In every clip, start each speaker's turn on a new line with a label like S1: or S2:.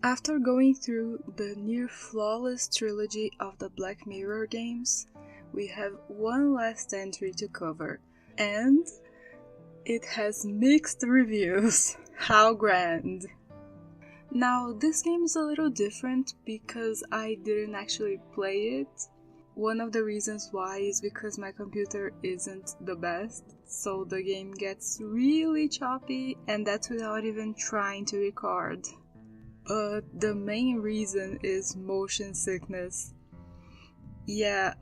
S1: After going through the near-flawless trilogy of the Black Mirror games, we have one last entry to cover, and it has mixed reviews. How grand! Now, this game is a little different because I didn't actually play it. One of the reasons why is because my computer isn't the best, so the game gets really choppy, and that's without even trying to record. But the main reason is motion sickness. Yeah,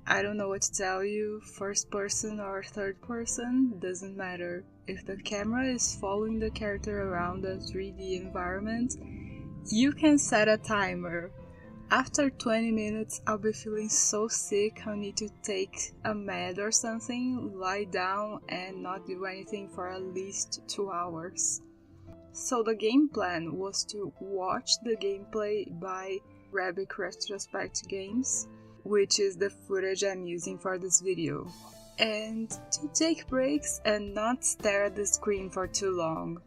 S1: I don't know what to tell you, first person or third person, doesn't matter. If the camera is following the character around a 3D environment, you can set a timer. After 20 minutes, I'll be feeling so sick I'll need to take a med or something, lie down and not do anything for at least 2 hours. So the game plan was to watch the gameplay by Retrospective Games, which is the footage I'm using for this video, and to take breaks and not stare at the screen for too long.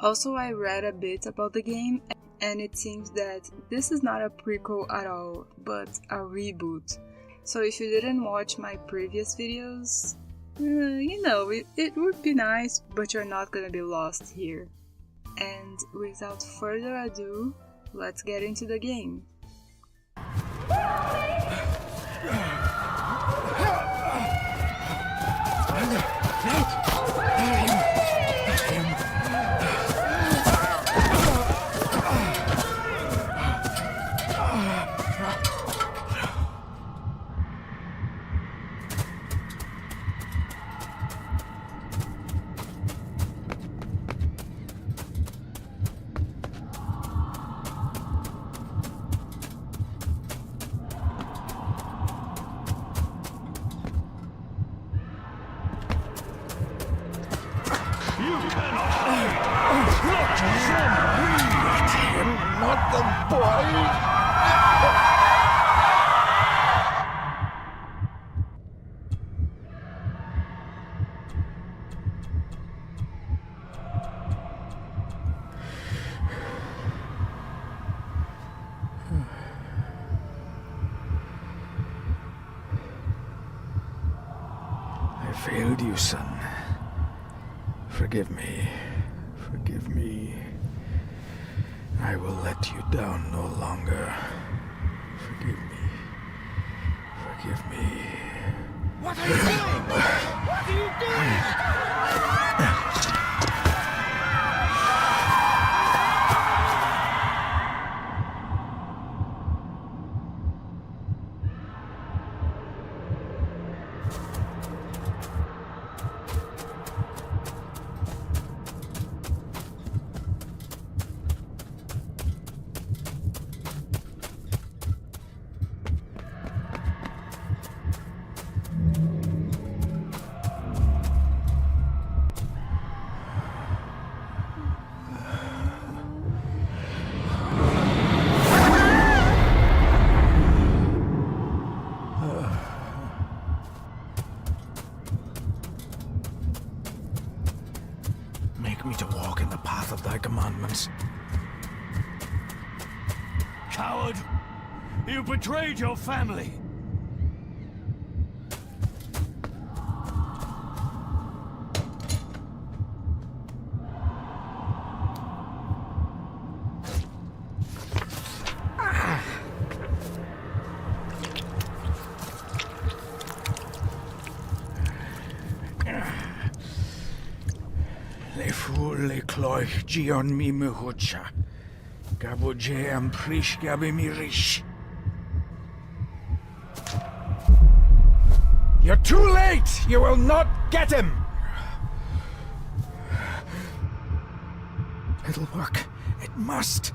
S1: Also, I read a bit about the game, and it seems that this is not a prequel at all, but a reboot. So if you didn't watch my previous videos, it would be nice, but you're not gonna be lost here. And without further ado, let's get into the game.
S2: Not the boy! I failed you, son. Forgive me. Forgive me. I will let you down no longer. Forgive me. Forgive me.
S3: What are you doing? What are you doing?
S2: Make me to walk in the path of thy commandments.
S3: Coward! You betrayed your family!
S2: Le fou le cloich gion mi muhucha. Gabo je am prish gabi mi rish. You're too late! You will not get him! It'll work. It must.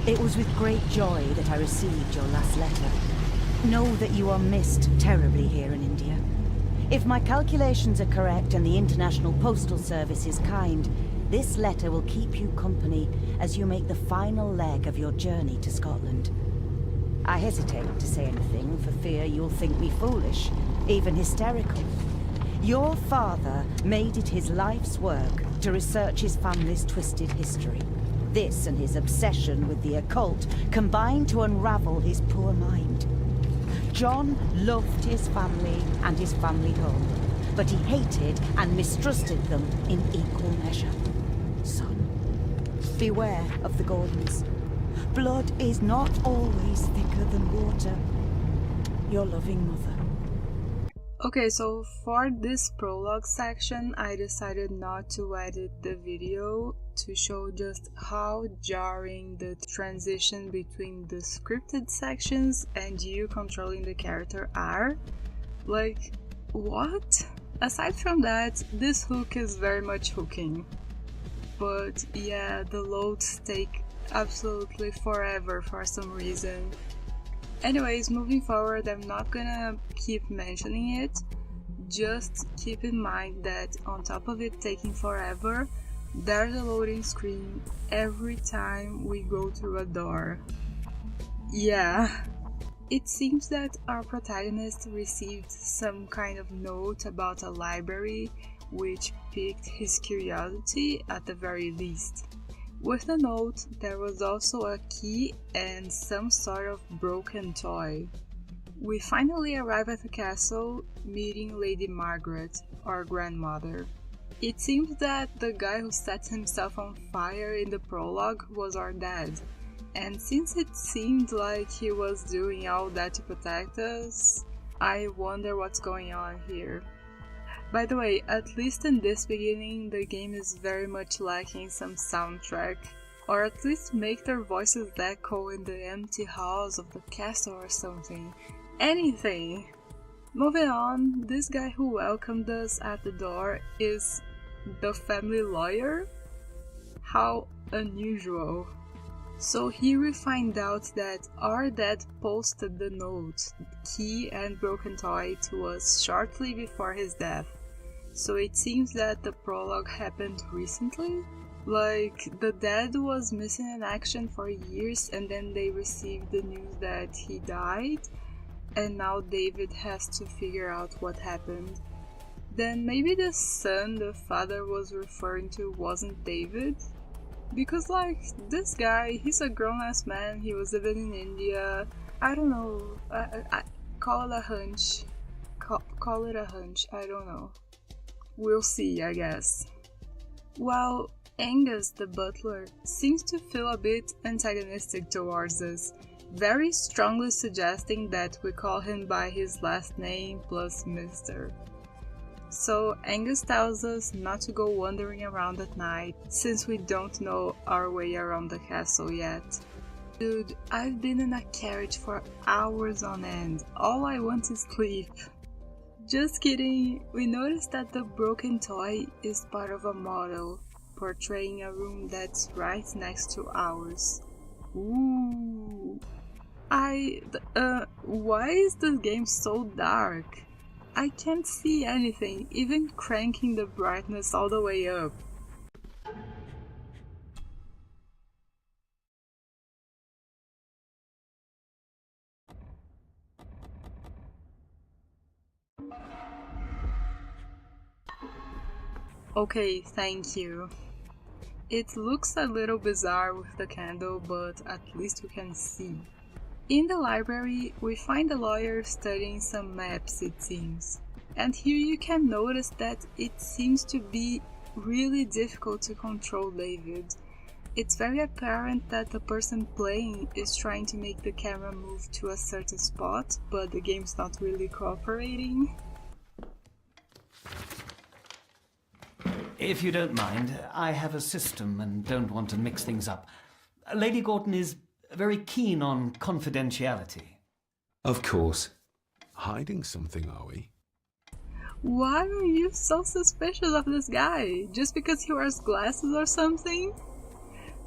S4: It was with great joy that I received your last letter. Know that you are missed terribly here in India. If my calculations are correct and the International Postal Service is kind, this letter will keep you company as you make the final leg of your journey to Scotland. I hesitate to say anything for fear you'll think me foolish, even hysterical. Your father made it his life's work to research his family's twisted history. This and his obsession with the occult combined to unravel his poor mind. John loved his family and his family home, but he hated and mistrusted them in equal measure. Son, beware of the Gordons. Blood is not always thicker than water. Your loving mother.
S1: Okay, so for this prologue section, I decided not to edit the video to show just how jarring the transition between the scripted sections and you controlling the character are. Like, what? Aside from that, this hook is very much hooking. But yeah, the loads take absolutely forever for some reason. Anyways, moving forward, I'm not gonna keep mentioning it. Just keep in mind that on top of it taking forever, there's a loading screen every time we go through a door. Yeah. It seems that our protagonist received some kind of note about a library, which piqued his curiosity at the very least. With the note, there was also a key and some sort of broken toy. We finally arrive at the castle, meeting Lady Margaret, our grandmother. It seems that the guy who set himself on fire in the prologue was our dad, and since it seemed like he was doing all that to protect us, I wonder what's going on here. By the way, at least in this beginning, the game is very much lacking some soundtrack, or at least make their voices echo in the empty halls of the castle or something. Anything! Moving on, this guy who welcomed us at the door is the family lawyer? How unusual. So here we find out that our dad posted the note, key and broken toy to us shortly before his death. So it seems that the prologue happened recently? Like, the dad was missing in action for years and then they received the news that he died, and now David has to figure out what happened. Then maybe the son the father was referring to wasn't David? Because like, this guy, he's a grown-ass man, he was living in India, I don't know, I call it a hunch. Call it a hunch, I don't know. We'll see, I guess. While Angus, the butler, seems to feel a bit antagonistic towards us, very strongly suggesting that we call him by his last name plus Mr. So Angus tells us not to go wandering around at night, since we don't know our way around the castle yet. Dude, I've been in a carriage for hours on end, all I want is sleep. Just kidding, we noticed that the broken toy is part of a model, portraying a room that's right next to ours. Ooh. Why is this game so dark? I can't see anything, even cranking the brightness all the way up. Okay, thank you. It looks a little bizarre with the candle, but at least we can see. In the library, we find the lawyer studying some maps, it seems. And here you can notice that it seems to be really difficult to control David. It's very apparent that the person playing is trying to make the camera move to a certain spot, but the game's not really cooperating.
S5: If you don't mind, I have a system and don't want to mix things up. Lady Gordon is very keen on confidentiality.
S6: Of course. Hiding something, are we?
S1: Why are you so suspicious of this guy? Just because he wears glasses or something?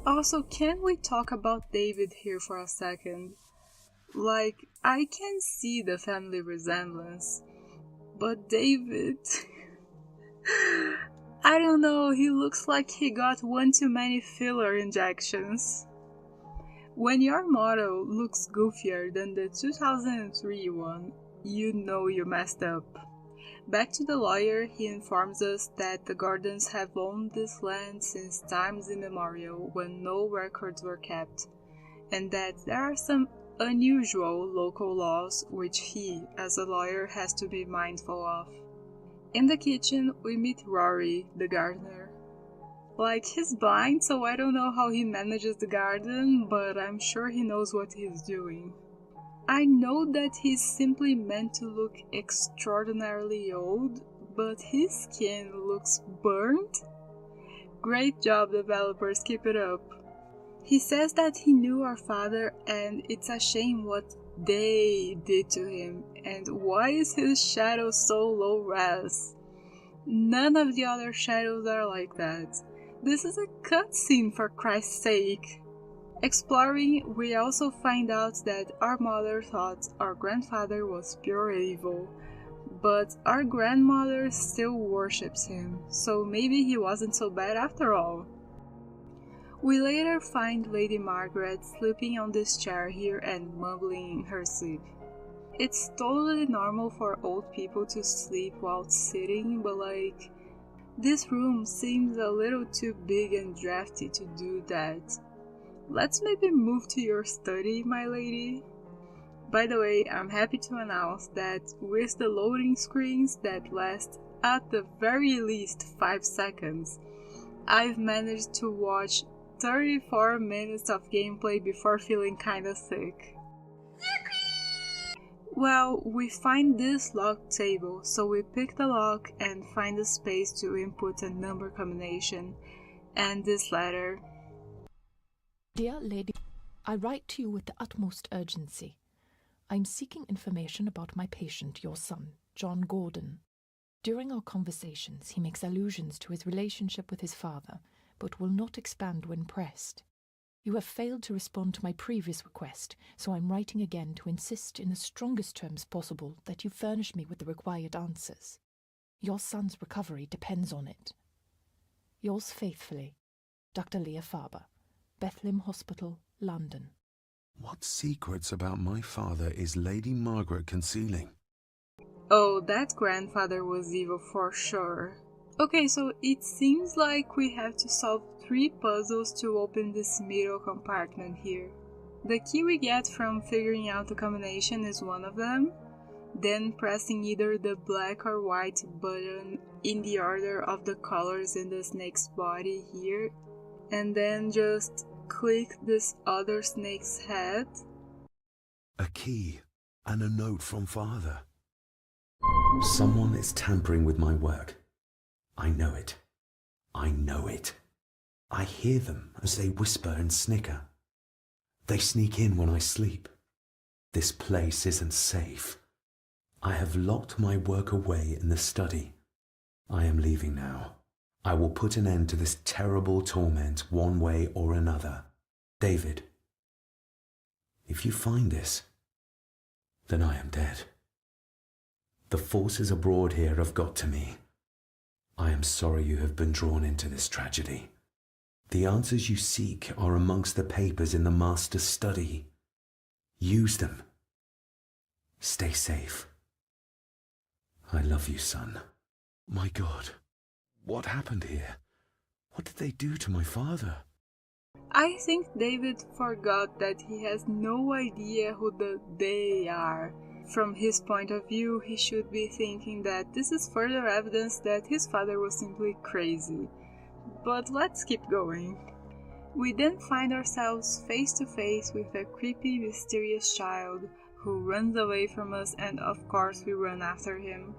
S1: Also, can we talk about David here for a second? Like, I can see the family resemblance, but David... I don't know, he looks like he got one too many filler injections. When your model looks goofier than the 2003 one, you know you messed up. Back to the lawyer, he informs us that the Gordons have owned this land since times immemorial when no records were kept, and that there are some unusual local laws which he, as a lawyer, has to be mindful of. In the kitchen, we meet Rory, the gardener. Like, he's blind, so I don't know how he manages the garden, but I'm sure he knows what he's doing. I know that he's simply meant to look extraordinarily old, but his skin looks burnt. Great job, developers, keep it up. He says that he knew our father and it's a shame what they did to him, and why is his shadow so low res? None of the other shadows are like that. This is a cutscene, for Christ's sake. Exploring, we also find out that our mother thought our grandfather was pure evil, but our grandmother still worships him, so maybe he wasn't so bad after all. We later find Lady Margaret sleeping on this chair here and mumbling in her sleep. It's totally normal for old people to sleep while sitting, but like, this room seems a little too big and drafty to do that. Let's maybe move to your study, my lady. By the way, I'm happy to announce that with the loading screens that last at the very least 5 seconds, I've managed to watch 34 minutes of gameplay before feeling kinda sick. Well, we find this locked table, so we pick the lock and find a space to input a number combination, and this letter.
S7: Dear Lady, I write to you with the utmost urgency. I am seeking information about my patient, your son, John Gordon. During our conversations, he makes allusions to his relationship with his father, but will not expand when pressed. You have failed to respond to my previous request, so I'm writing again to insist in the strongest terms possible that you furnish me with the required answers. Your son's recovery depends on it. Yours faithfully, Dr. Leah Farber, Bethlehem Hospital, London.
S6: What secrets about my father is Lady Margaret concealing?
S1: Oh, that grandfather was evil for sure. Okay, so it seems like we have to solve 3 puzzles to open this middle compartment here. The key we get from figuring out the combination is one of them, then pressing either the black or white button in the order of the colors in the snake's body here, and then just click this other snake's head.
S6: A key and a note from father. Someone is tampering with my work. I know it. I know it. I hear them as they whisper and snicker. They sneak in when I sleep. This place isn't safe. I have locked my work away in the study. I am leaving now. I will put an end to this terrible torment one way or another. David, if you find this, then I am dead. The forces abroad here have got to me. I am sorry you have been drawn into this tragedy. The answers you seek are amongst the papers in the master's study. Use them. Stay safe. I love you, son. My God, what happened here? What did they do to my father?
S1: I think David forgot that he has no idea who the they are. From his point of view, he should be thinking that this is further evidence that his father was simply crazy. But let's keep going. We then find ourselves face to face with a creepy, mysterious child who runs away from us, and of course we run after him.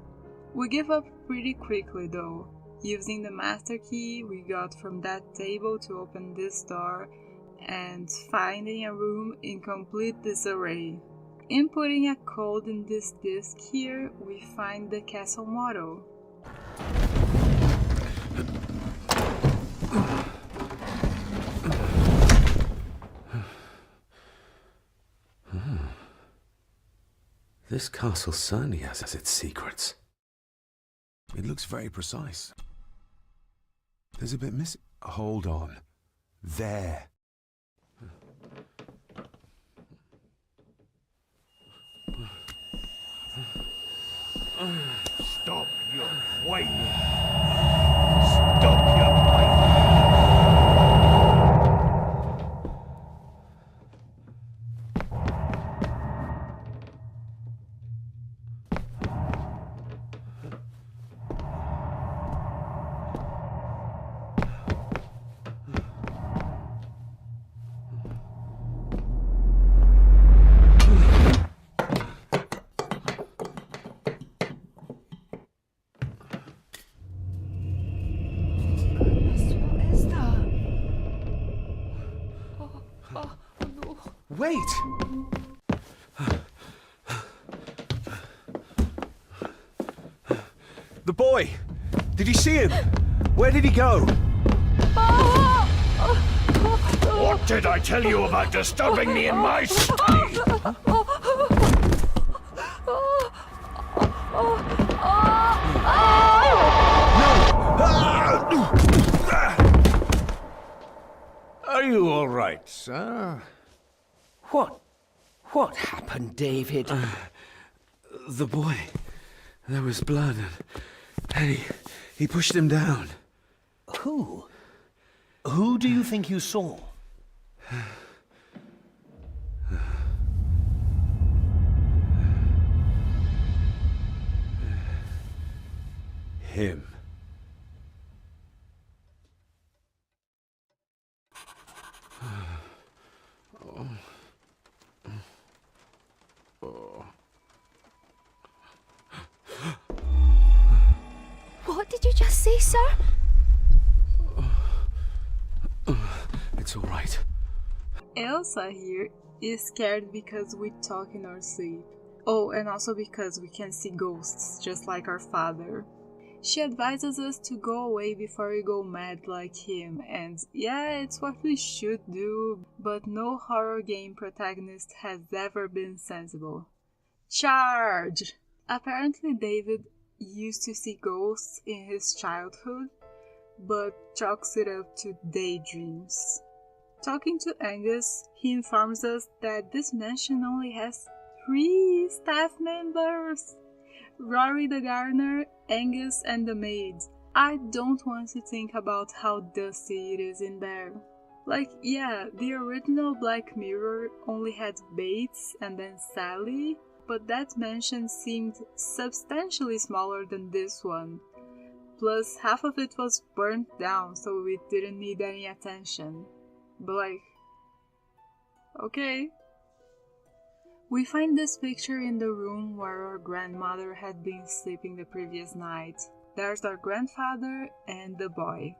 S1: We give up pretty quickly though, using the master key we got from that table to open this door, and finding a room in complete disarray. Inputting a code in this disk here, we find the castle motto.
S6: This castle certainly has its secrets. It looks very precise. There's a bit missing. Hold on. There.
S3: Stop your whining. Stop your whining.
S6: Wait! The boy! Did you see him? Where did he go?
S3: What did I tell you about disturbing me in my study?
S8: Are you all right, sir? What happened, David?
S6: The boy. There was blood and he pushed him down.
S8: Who? Who do you think you saw?
S6: Him.
S9: What did you just say, sir?
S6: It's all right.
S1: Elsa here is scared because we talk in our sleep. Oh, and also because we can see ghosts, just like our father. She advises us to go away before we go mad like him, and yeah, it's what we should do, but no horror game protagonist has ever been sensible. Charge! Apparently David used to see ghosts in his childhood, but chalks it up to daydreams. Talking to Angus, he informs us that this mansion only has 3 staff members. Rory the gardener, Angus and the maid. I don't want to think about how dusty it is in there. Like, yeah, the original Black Mirror only had Bates and then Sally, but that mansion seemed substantially smaller than this one. Plus, half of it was burnt down, so we didn't need any attention. But like, okay. We find this picture in the room where our grandmother had been sleeping the previous night. There's our grandfather and the boy.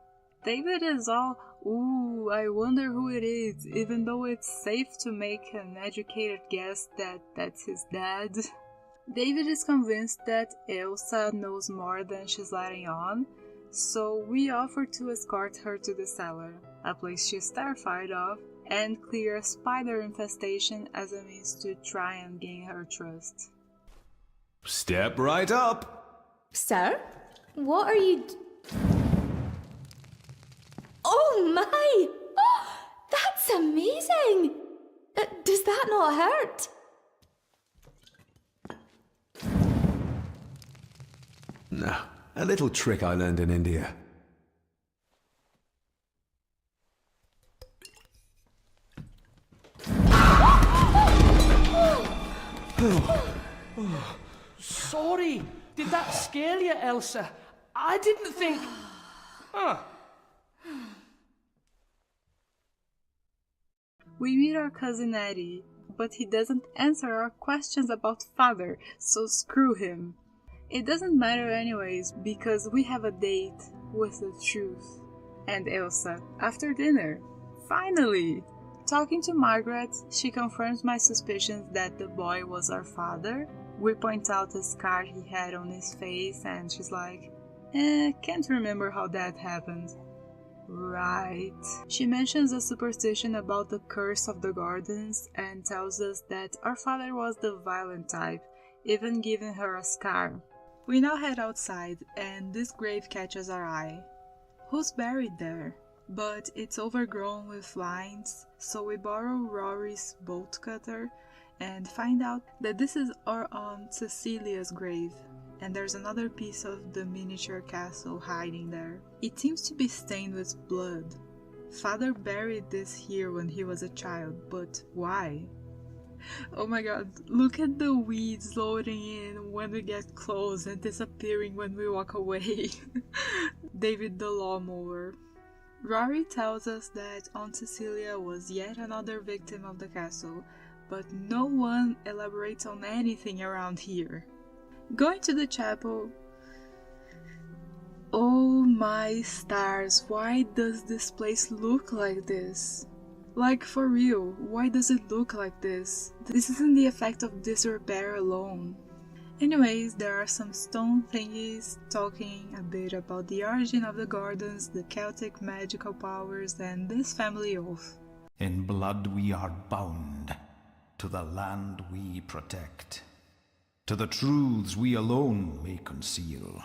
S1: David is all, ooh, I wonder who it is, even though it's safe to make an educated guess that that's his dad. David is convinced that Elsa knows more than she's letting on, so we offer to escort her to the cellar, a place she's terrified of, and clear a spider infestation as a means to try and gain her trust.
S10: Step right up!
S9: Sir? What are you... Oh my! Oh, that's amazing! Does that not hurt?
S6: No, a little trick I learned in India.
S5: Sorry, did that scare you, Elsa? I didn't think...
S1: We meet our cousin Eddie, but he doesn't answer our questions about father, so screw him. It doesn't matter anyways, because we have a date with the truth and Elsa after dinner. Finally! Talking to Margaret, she confirms my suspicions that the boy was our father. We point out the scar he had on his face and she's like, can't remember how that happened. Right. She mentions a superstition about the curse of the gardens and tells us that our father was the violent type even giving her a scar. We now head outside, and this grave catches our eye. Who's buried there? But it's overgrown with vines, so we borrow Rory's bolt cutter and find out that this is our Aunt Cecilia's grave, and there's another piece of the miniature castle hiding there. It seems to be stained with blood. Father buried this here when he was a child, but why? Oh my god, look at the weeds loading in when we get close and disappearing when we walk away. David the lawnmower. Rory tells us that Aunt Cecilia was yet another victim of the castle, but no one elaborates on anything around here. Going to the chapel. Oh my stars, why does this place look like this? Like, for real, why does it look like this? This isn't the effect of disrepair alone. Anyways, there are some stone thingies talking a bit about the origin of the gardens, the Celtic magical powers, and this family oath.
S11: In blood we are bound to the land we protect. To the truths we alone may conceal.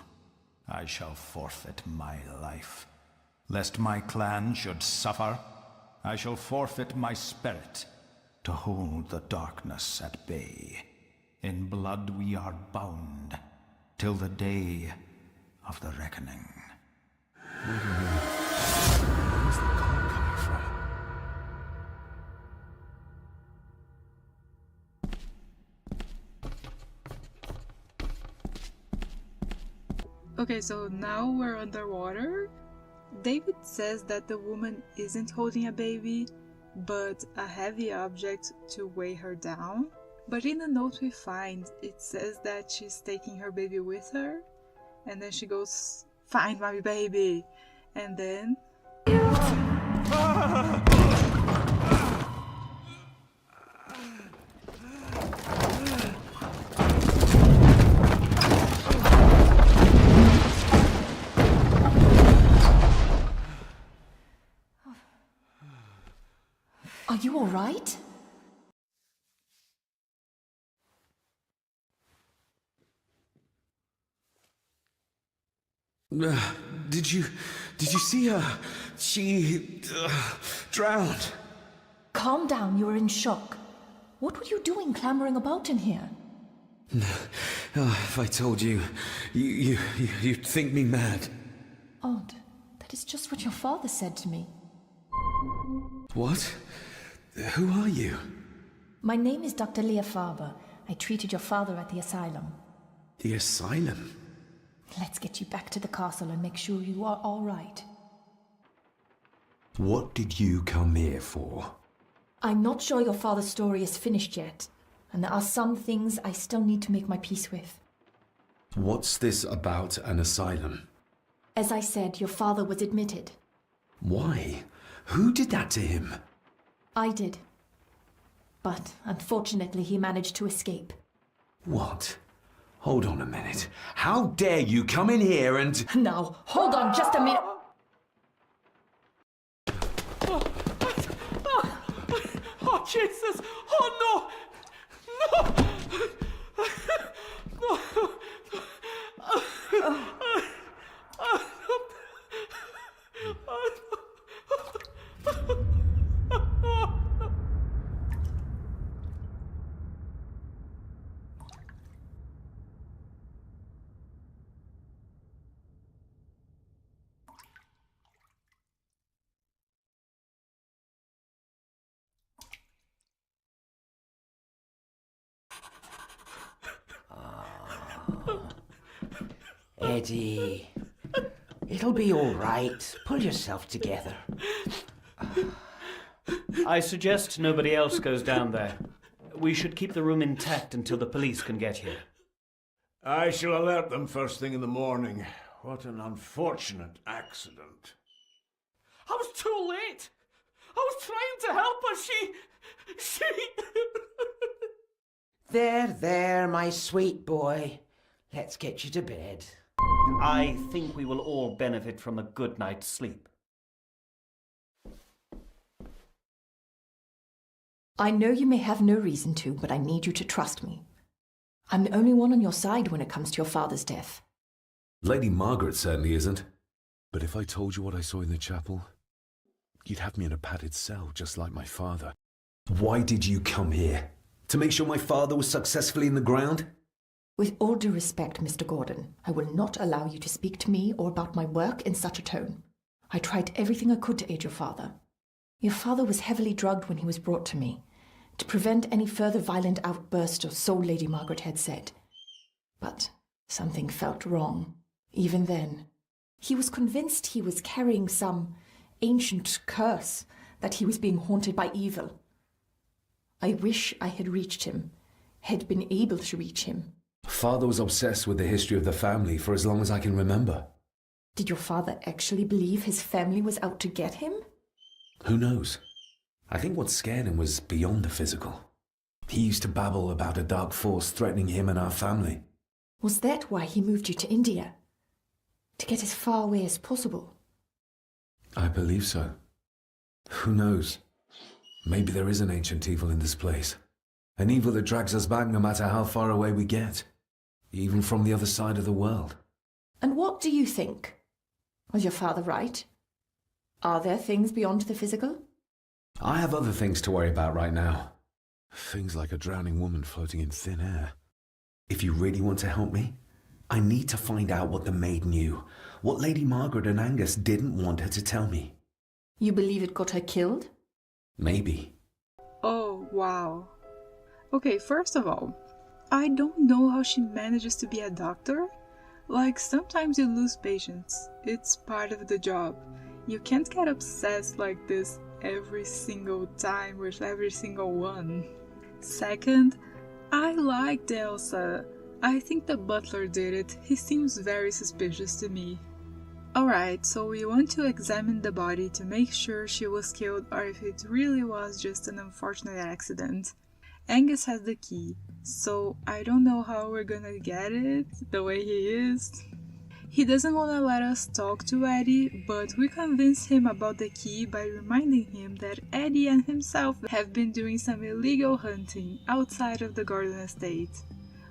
S11: I shall forfeit my life. Lest my clan should suffer, I shall forfeit my spirit to hold the darkness at bay. In blood we are bound till the day of the reckoning.
S6: Where's the call coming from?
S1: Okay, so now we're underwater. David says that the woman isn't holding a baby, but a heavy object to weigh her down. But in the note we find, it says that she's taking her baby with her, and then she goes, "Find my baby!" And then...
S7: Are you all right?
S6: Did you see her? She drowned.
S7: Calm down, you're in shock. What were you doing clambering about in here?
S6: If I told you, you'd think me mad.
S7: Odd. That is just what your father said to me.
S6: What? Who are you?
S7: My name is Dr. Leah Farber. I treated your father at the asylum.
S6: The asylum?
S7: Let's get you back to the castle and make sure you are all right.
S6: What did you come here for?
S7: I'm not sure your father's story is finished yet, and there are some things I still need to make my peace with.
S6: What's this about an asylum?
S7: As I said, your father was admitted.
S6: Why? Who did that to him?
S7: I did. But unfortunately, he managed to escape.
S6: What? Hold on a minute. How dare you come in here and...
S7: Now, hold on just a minute.
S3: Oh, Jesus! Oh, no! No! No!
S8: Eddie, it'll be all right. Pull yourself together.
S5: I suggest nobody else goes down there. We should keep the room intact until the police can get here.
S10: I shall alert them first thing in the morning. What an unfortunate accident.
S3: I was too late! I was trying to help her, she...
S8: There, my sweet boy. Let's get you to bed.
S5: I think we will all benefit from a good night's sleep.
S7: I know you may have no reason to, but I need you to trust me. I'm the only one on your side when it comes to your father's death.
S6: Lady Margaret certainly isn't. But if I told you what I saw in the chapel, you'd have me in a padded cell, just like my father. Why did you come here? To make sure my father was successfully in the ground?
S7: With all due respect, Mr. Gordon, I will not allow you to speak to me or about my work in such a tone. I tried everything I could to aid your father. Your father was heavily drugged when he was brought to me, to prevent any further violent outburst, or so Lady Margaret had said. But something felt wrong, even then. He was convinced he was carrying some ancient curse, that he was being haunted by evil. I wish I had reached him, had been able to reach him.
S6: Father was obsessed with the history of the family for as long as I can remember.
S7: Did your father actually believe his family was out to get him?
S6: Who knows? I think what scared him was beyond the physical. He used to babble about a dark force threatening him and our family.
S7: Was that why he moved you to India? To get as far away as possible?
S6: I believe so. Who knows? Maybe there is an ancient evil in this place. An evil that drags us back no matter how far away we get. Even from the other side of the world.
S7: And what do you think? Was your father right? Are there things beyond the physical?
S6: I have other things to worry about right now. Things like a drowning woman floating in thin air. If you really want to help me, I need to find out what the maid knew. What Lady Margaret and Angus didn't want her to tell me.
S7: You believe it got her killed?
S6: Maybe.
S1: Oh, wow. Okay, first of all, I don't know how she manages to be a doctor. Like, sometimes you lose patience. It's part of the job. You can't get obsessed like this every single time with every single one. Second, I liked Elsa. I think the butler did it. He seems very suspicious to me. Alright, so we want to examine the body to make sure she was killed or if it really was just an unfortunate accident. Angus has the key, so I don't know how we're gonna get it the way he is. He doesn't want to let us talk to Eddie, but we convince him about the key by reminding him that Eddie and himself have been doing some illegal hunting outside of the Gordon estate.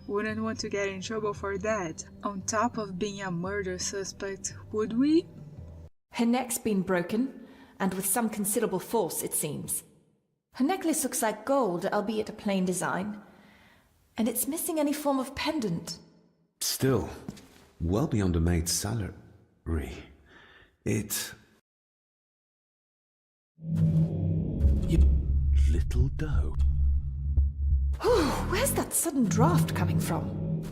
S1: Wouldn't want to get in trouble for that, on top of being a murder suspect, would we?
S7: Her neck's been broken, and with some considerable force, it seems. Her necklace looks like gold, albeit a plain design, and it's missing any form of pendant.
S6: Still, well beyond a maid's salary. It... You little doe.
S7: Where's that sudden draft coming from?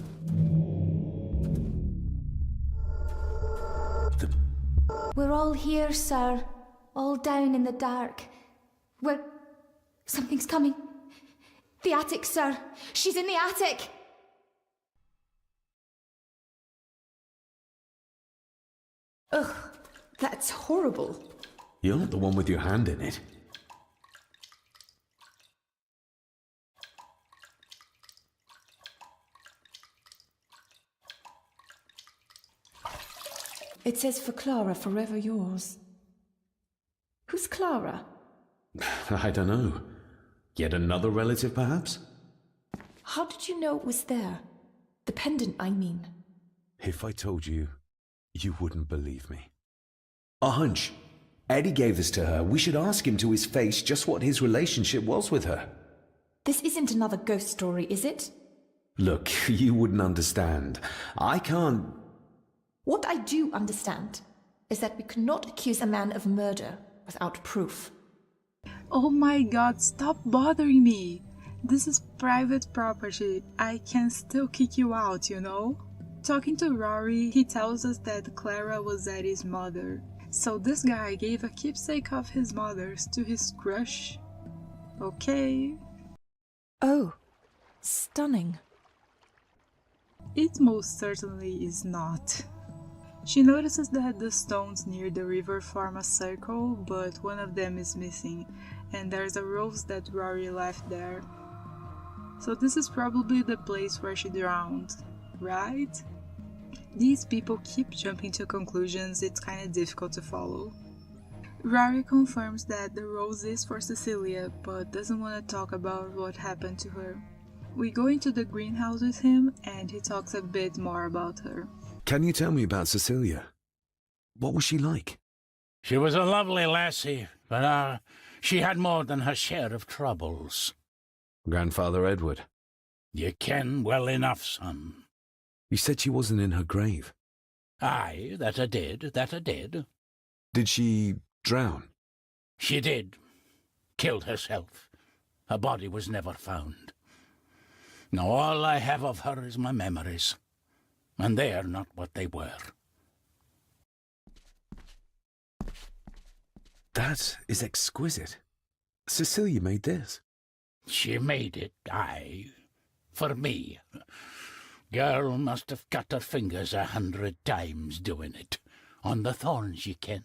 S9: We're all here, sir. All down in the dark. Something's coming. The attic, sir. She's in the attic.
S7: Ugh, that's horrible.
S6: You're not the one with your hand in it.
S7: It says for Clara, forever yours. Who's Clara?
S6: I don't know. Yet another relative, perhaps?
S7: How did you know it was there? The pendant, I mean.
S6: If I told you, you wouldn't believe me. A hunch. Eddie gave this to her. We should ask him to his face just what his relationship was with her.
S7: This isn't another ghost story, is it?
S6: Look, you wouldn't understand. I can't...
S7: What I do understand is that we cannot accuse a man of murder without proof.
S1: Oh my god, stop bothering me! This is private property. I can still kick you out, you know? Talking to Rory, he tells us that Clara was Eddie's mother. So this guy gave a keepsake of his mother's to his crush. Okay.
S7: Oh, stunning.
S1: It most certainly is not. She notices that the stones near the river form a circle, but one of them is missing, and there's a rose that Rory left there. So this is probably the place where she drowned, right? These people keep jumping to conclusions, it's kinda difficult to follow. Rory confirms that the rose is for Cecilia, but doesn't want to talk about what happened to her. We go into the greenhouse with him and he talks a bit more about her.
S6: Can you tell me about Cecilia? What was she like?
S12: She was a lovely lassie, but she had more than her share of troubles.
S6: Grandfather Edward.
S12: You ken well enough, son.
S6: You said she wasn't in her grave.
S12: Aye, that I did.
S6: Did she drown?
S12: She did. Killed herself. Her body was never found. Now all I have of her is my memories, and they are not what they were.
S6: That is exquisite. Cecilia made this.
S12: She made it, aye, for me. Girl must have cut her fingers 100 times doing it, on the thorns, ye ken.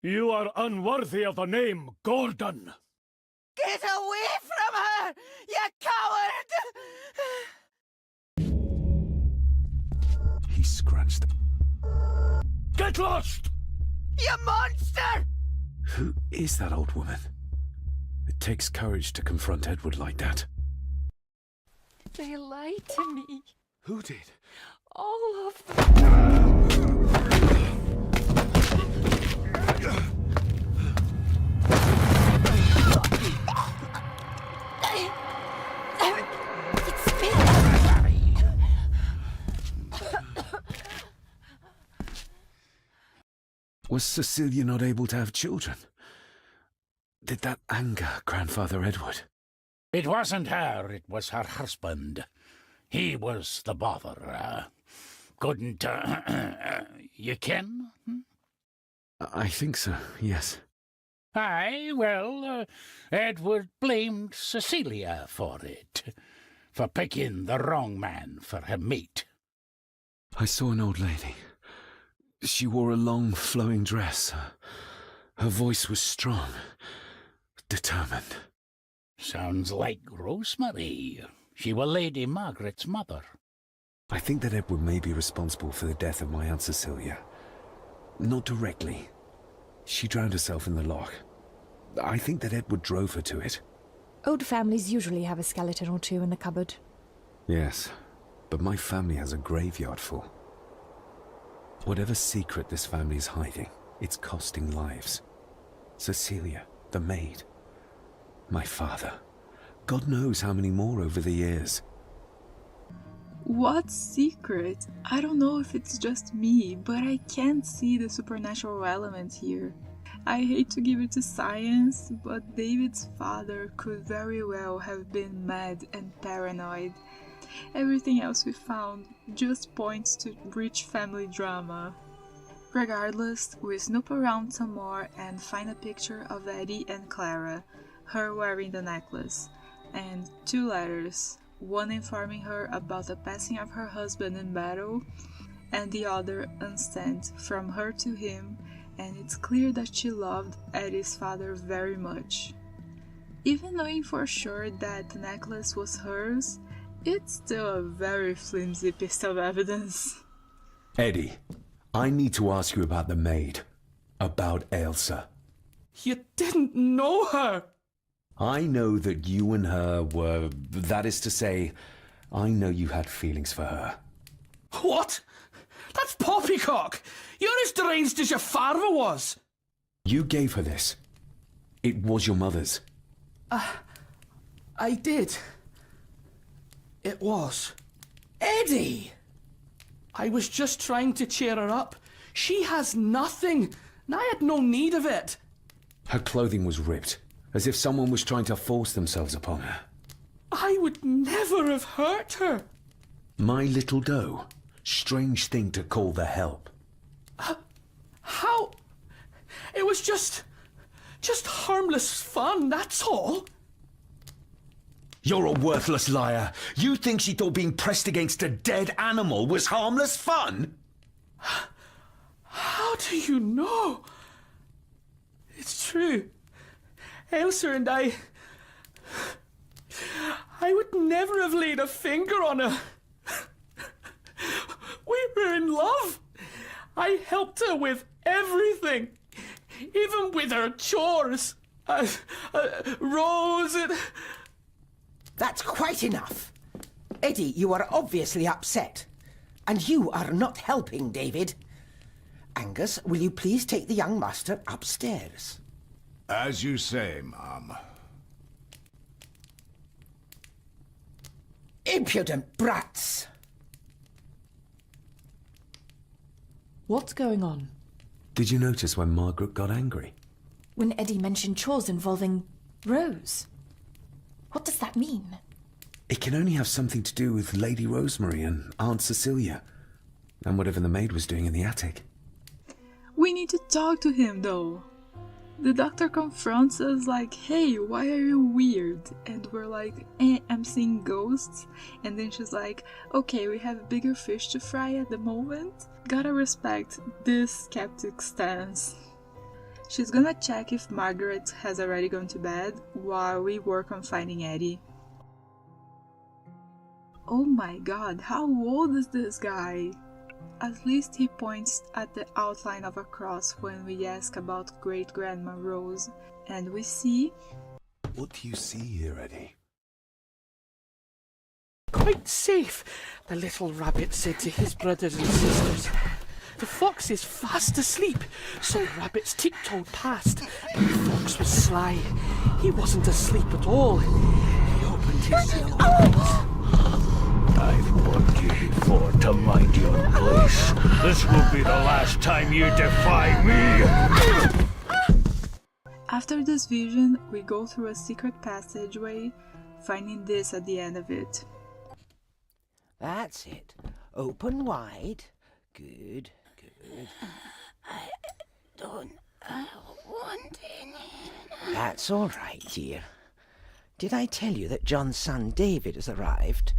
S3: You are unworthy of the name Gordon.
S8: Get away from her, you coward!
S6: He scratched.
S3: Get lost!
S8: You monster!
S6: Who is that old woman? It takes courage to confront Edward like that.
S7: They lied to me.
S6: Who did?
S7: All of them.
S6: Was Cecilia not able to have children? Did that anger Grandfather Edward?
S12: It wasn't her, it was her husband. He was the bother. Couldn't, you ken?
S6: I think so, yes.
S12: Aye, well, Edward blamed Cecilia for it, for picking the wrong man for her mate.
S6: I saw an old lady. She wore a long, flowing dress. Her voice was strong, determined.
S12: Sounds like Rosemary. She was Lady Margaret's mother.
S6: I think that Edward may be responsible for the death of my Aunt Cecilia. Not directly. She drowned herself in the loch. I think that Edward drove her to it.
S7: Old families usually have a skeleton or two in the cupboard.
S6: Yes, but my family has a graveyard full. Whatever secret this family is hiding, it's costing lives. Cecilia, the maid. My father. God knows how many more over the years.
S1: What secret? I don't know if it's just me, but I can't see the supernatural element here. I hate to give it to science, but David's father could very well have been mad and paranoid. Everything else we found just points to rich family drama. Regardless, we snoop around some more and find a picture of Eddie and Clara, her wearing the necklace, and 2 letters, one informing her about the passing of her husband in battle, and the other unsent from her to him, and it's clear that she loved Eddie's father very much. Even knowing for sure that the necklace was hers, it's still a very flimsy piece of evidence.
S6: Eddie, I need to ask you about the maid. About Ailsa.
S3: You didn't know her!
S6: I know that you and her were... That is to say, I know you had feelings for her.
S3: What? That's poppycock! You're as deranged as your father was!
S6: You gave her this. It was your mother's.
S3: I did. It was. Eddie! I was just trying to cheer her up. She has nothing, and I had no need of it.
S6: Her clothing was ripped, as if someone was trying to force themselves upon her.
S3: I would never have hurt her.
S6: My little doe. Strange thing to call the help.
S3: How? It was just harmless fun, that's all.
S6: You're a worthless liar. You think she thought being pressed against a dead animal was harmless fun?
S3: How do you know? It's true. Ailsa and I would never have laid a finger on her. I helped her with everything, even with her chores. Rose...
S8: That's quite enough. Eddie, you are obviously upset. And you are not helping, David. Angus, will you please take the young master upstairs?
S10: As you say, Ma'am.
S8: Impudent brats!
S7: What's going on?
S6: Did you notice when Margaret got angry?
S13: When Eddie mentioned chores involving Rose. What does that mean?
S6: It can only have something to do with Lady Rosemary and Aunt Cecilia, and whatever the maid was doing in the attic.
S1: We need to talk to him, though. The doctor confronts us like, hey, why are you weird? And we're like, I'm seeing ghosts. And then she's like, okay, we have bigger fish to fry at the moment. Gotta respect this skeptic stance. She's gonna check if Margaret has already gone to bed while we work on finding Eddie. Oh my god, how old is this guy? At least he points at the outline of a cross when we ask about Great-Grandma Rose, and we see...
S6: What do you see here, Eddie?
S3: Quite safe, the little rabbit said to his brothers and sisters. The fox is fast asleep, so the rabbits tiptoed past, and the fox was sly. He wasn't asleep at all. He opened his yellow eyes.
S12: I've warned you before to mind your place. This will be the last time you defy me!
S1: After this vision, we go through a secret passageway, finding this at the end of it.
S8: That's it. Open wide. Good, good.
S14: I don't want any.
S8: That's all right, dear. Did I tell you that John's son David has arrived?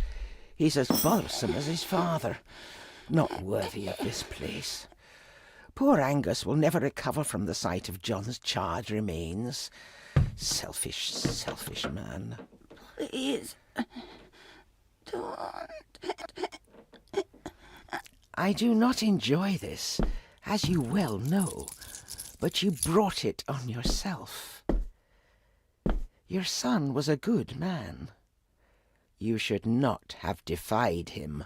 S8: He's as bothersome as his father. Not worthy of this place. Poor Angus will never recover from the sight of John's charred remains. Selfish, selfish man.
S14: Please, don't.
S8: I do not enjoy this, as you well know, but you brought it on yourself. Your son was a good man. You should not have defied him.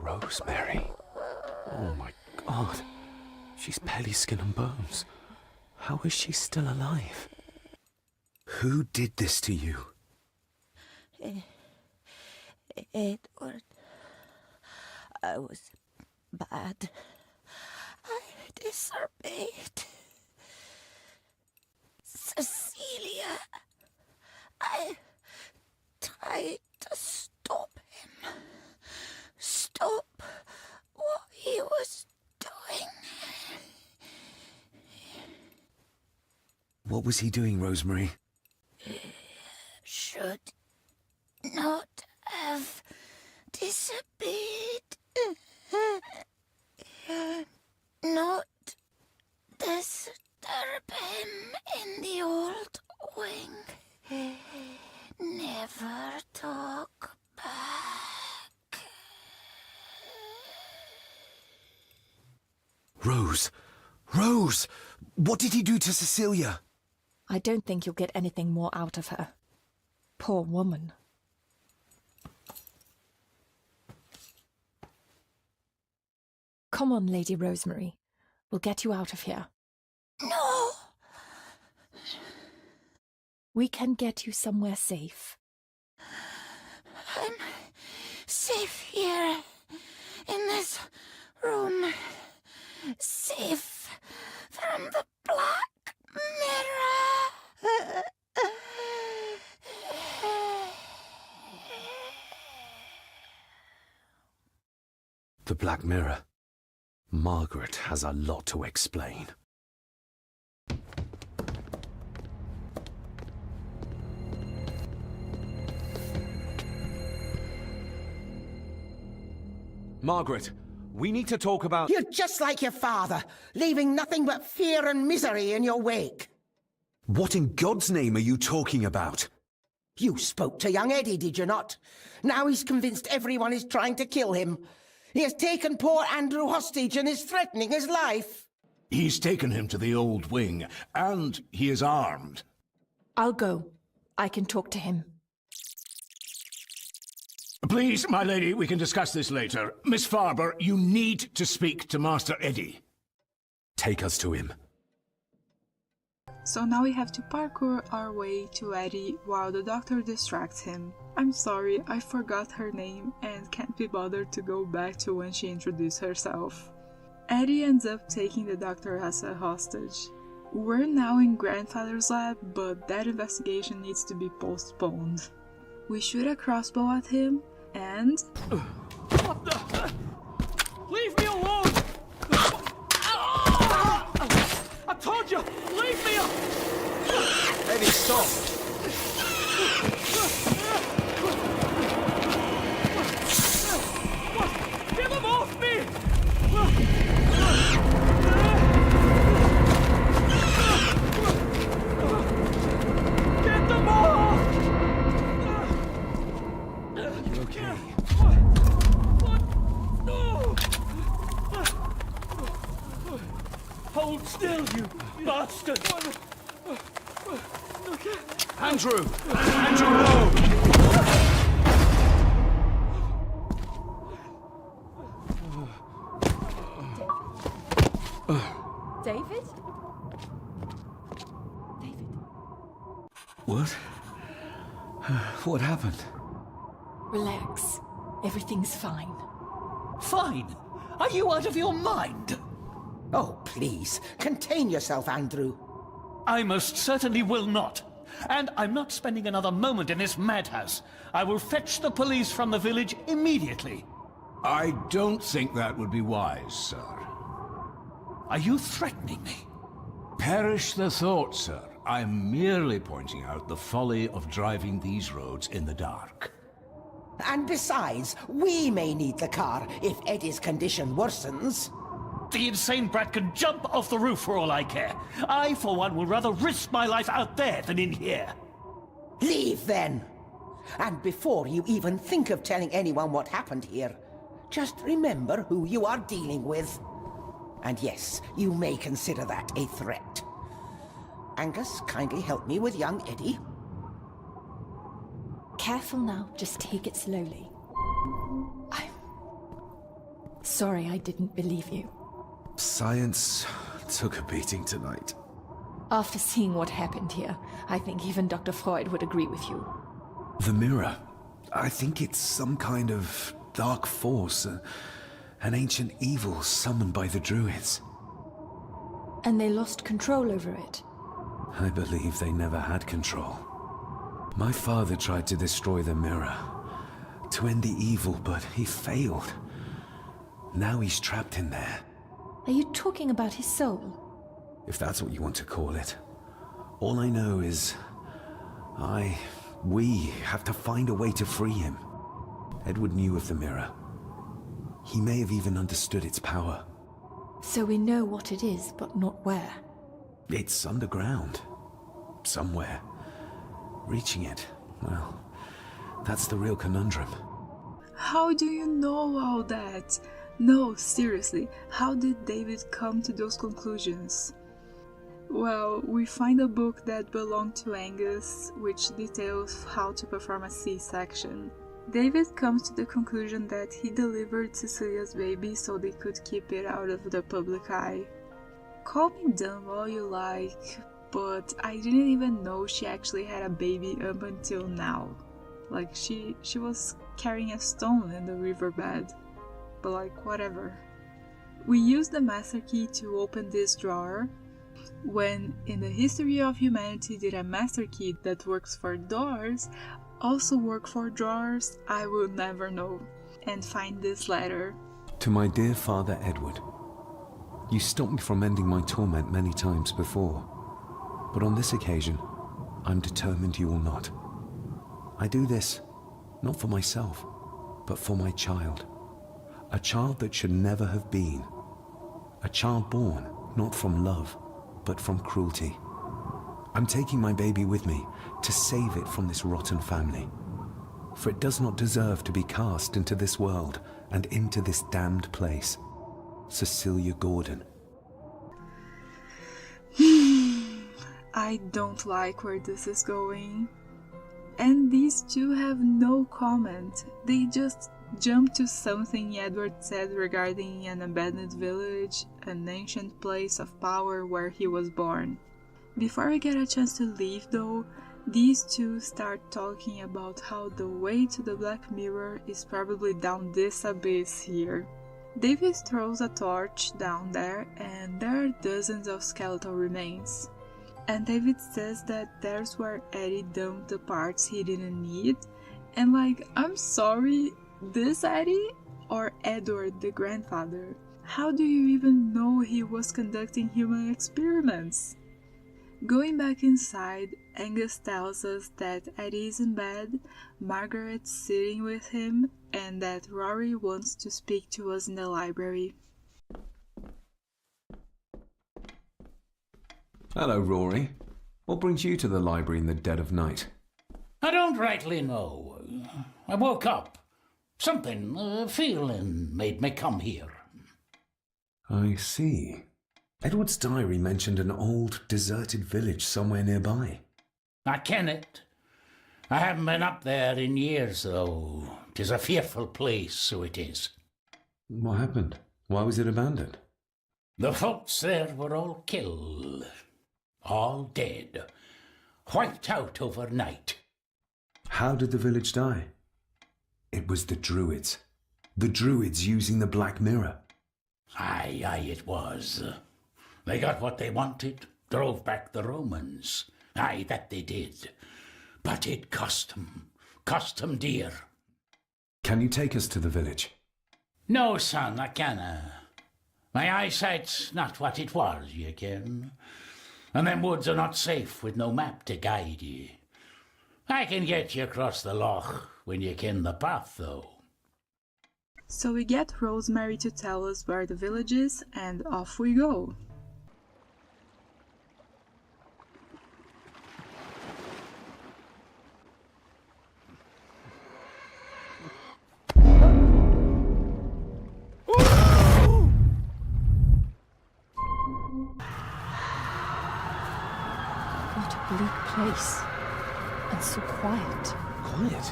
S6: Rosemary? Oh my god. She's barely skin and bones. How is she still alive? Who did this to you?
S14: Edward. I was bad. I disobeyed. Cecilia. I tried to stop him. Stop what he was doing.
S6: What was he doing, Rosemary?
S14: Should not have disobeyed. Not disturb him in the old wing. Never talk back.
S6: Rose! Rose! What did he do to Cecilia?
S7: I don't think you'll get anything more out of her. Poor woman. Come on, Lady Rosemary. We'll get you out of here.
S14: No!
S7: We can get you somewhere safe.
S14: I'm safe here, in this room. Safe from the Black Mirror.
S6: The Black Mirror. Margaret has a lot to explain. Margaret, We need to talk about...
S8: You're just like your father, leaving nothing but fear and misery in your wake.
S6: What in God's name are you talking about?
S8: You spoke to young Eddie, did you not? Now he's convinced everyone is trying to kill him. He has taken poor Andrew hostage and is threatening his life.
S10: He's taken him to the old wing, and he is armed.
S13: I'll go. I can talk to him.
S10: Please, my lady, we can discuss this later. Miss Farber, you need to speak to Master Eddie.
S6: Take us to him.
S1: So now we have to parkour our way to Eddie while the doctor distracts him. I'm sorry, I forgot her name and can't be bothered to go back to when she introduced herself. Eddie ends up taking the doctor as a hostage. We're now in Grandfather's lab, but that investigation needs to be postponed. We shoot a crossbow at him, and...
S3: What the? Leave me alone! I told you, leave me alone!
S6: Eddie, stop!
S3: Get them off me! Get them off!
S6: You okay?
S3: What? No! Hold still, you bastard!
S6: Andrew! Andrew, no!
S7: David?
S6: What? What happened?
S13: Relax. Everything's fine.
S5: Fine? Are you out of your mind?
S8: Oh, please, contain yourself, Andrew.
S5: I most certainly will not. And I'm not spending another moment in this madhouse. I will fetch the police from the village immediately.
S10: I don't think that would be wise, sir.
S5: Are you threatening me?
S10: Perish the thought, sir. I'm merely pointing out the folly of driving these roads in the dark.
S8: And besides, we may need the car if Eddie's condition worsens.
S5: The insane brat can jump off the roof for all I care. I, for one, would rather risk my life out there than in here.
S8: Leave, then. And before you even think of telling anyone what happened here, just remember who you are dealing with. And yes, you may consider that a threat. Angus, kindly help me with young Eddie.
S13: Careful now, just take it slowly. I'm sorry I didn't believe you.
S6: Science took a beating tonight.
S13: After seeing what happened here, I think even Dr. Freud would agree with you.
S6: The mirror. I think it's some kind of dark force, an ancient evil summoned by the druids.
S13: And they lost control over it.
S6: I believe they never had control. My father tried to destroy the mirror, to end the evil, but he failed. Now he's trapped in there.
S13: Are you talking about his soul?
S6: If that's what you want to call it. All I know is... we have to find a way to free him. Edward knew of the mirror. He may have even understood its power.
S13: So we know what it is, but not where.
S6: It's underground. Somewhere. Reaching it, well, that's the real conundrum.
S1: How do you know all that? No, seriously, how did David come to those conclusions? Well, we find a book that belonged to Angus, which details how to perform a C-section. David comes to the conclusion that he delivered Cecilia's baby so they could keep it out of the public eye. Call me dumb all you like, but I didn't even know she actually had a baby up until now. Like, she was carrying a stone in the riverbed. But like, whatever. We use the master key to open this drawer. When in the history of humanity did a master key that works for doors also work for drawers, I will never know. And find this letter.
S6: To my dear father Edward, you stopped me from ending my torment many times before, but on this occasion, I'm determined you will not. I do this, not for myself, but for my child. A child that should never have been. A child born, not from love, but from cruelty. I'm taking my baby with me to save it from this rotten family. For it does not deserve to be cast into this world and into this damned place. Cecilia Gordon.
S1: I don't like where this is going. And these two have no comment. They just jump to something Edward said regarding an abandoned village, an ancient place of power where he was born. Before I get a chance to leave though, these two start talking about how the way to the Black Mirror is probably down this abyss here. David throws a torch down there and there are dozens of skeletal remains. And David says that there's where Eddie dumped the parts he didn't need. And like, I'm sorry, this Eddie? Or Edward the grandfather? How do you even know he was conducting human experiments? Going back inside, Angus tells us that Eddie is in bed, Margaret's sitting with him, and that Rory wants to speak to us in the library.
S6: Hello, Rory. What brings you to the library in the dead of night?
S12: I don't rightly know. I woke up. Something, a feeling, made me come here.
S6: I see. Edward's diary mentioned an old, deserted village somewhere nearby.
S12: I ken it. I haven't been up there in years, though. 'Tis a fearful place, so it is.
S6: What happened? Why was it abandoned?
S12: The folks there were all killed. All dead. Wiped out overnight.
S6: How did the village die? It was the Druids. The Druids using the Black Mirror.
S12: Aye, it was. They got what they wanted, drove back the Romans. Aye, that they did. But it cost them dear.
S6: Can you take us to the village?
S12: No, son, I canna. My eyesight's not what it was, you ken. And them woods are not safe with no map to guide ye. I can get you across the loch when you ken the path, though.
S1: So we get Rosemary to tell us where the village is, and off we go.
S7: What a bleak place. And so quiet.
S6: Quiet?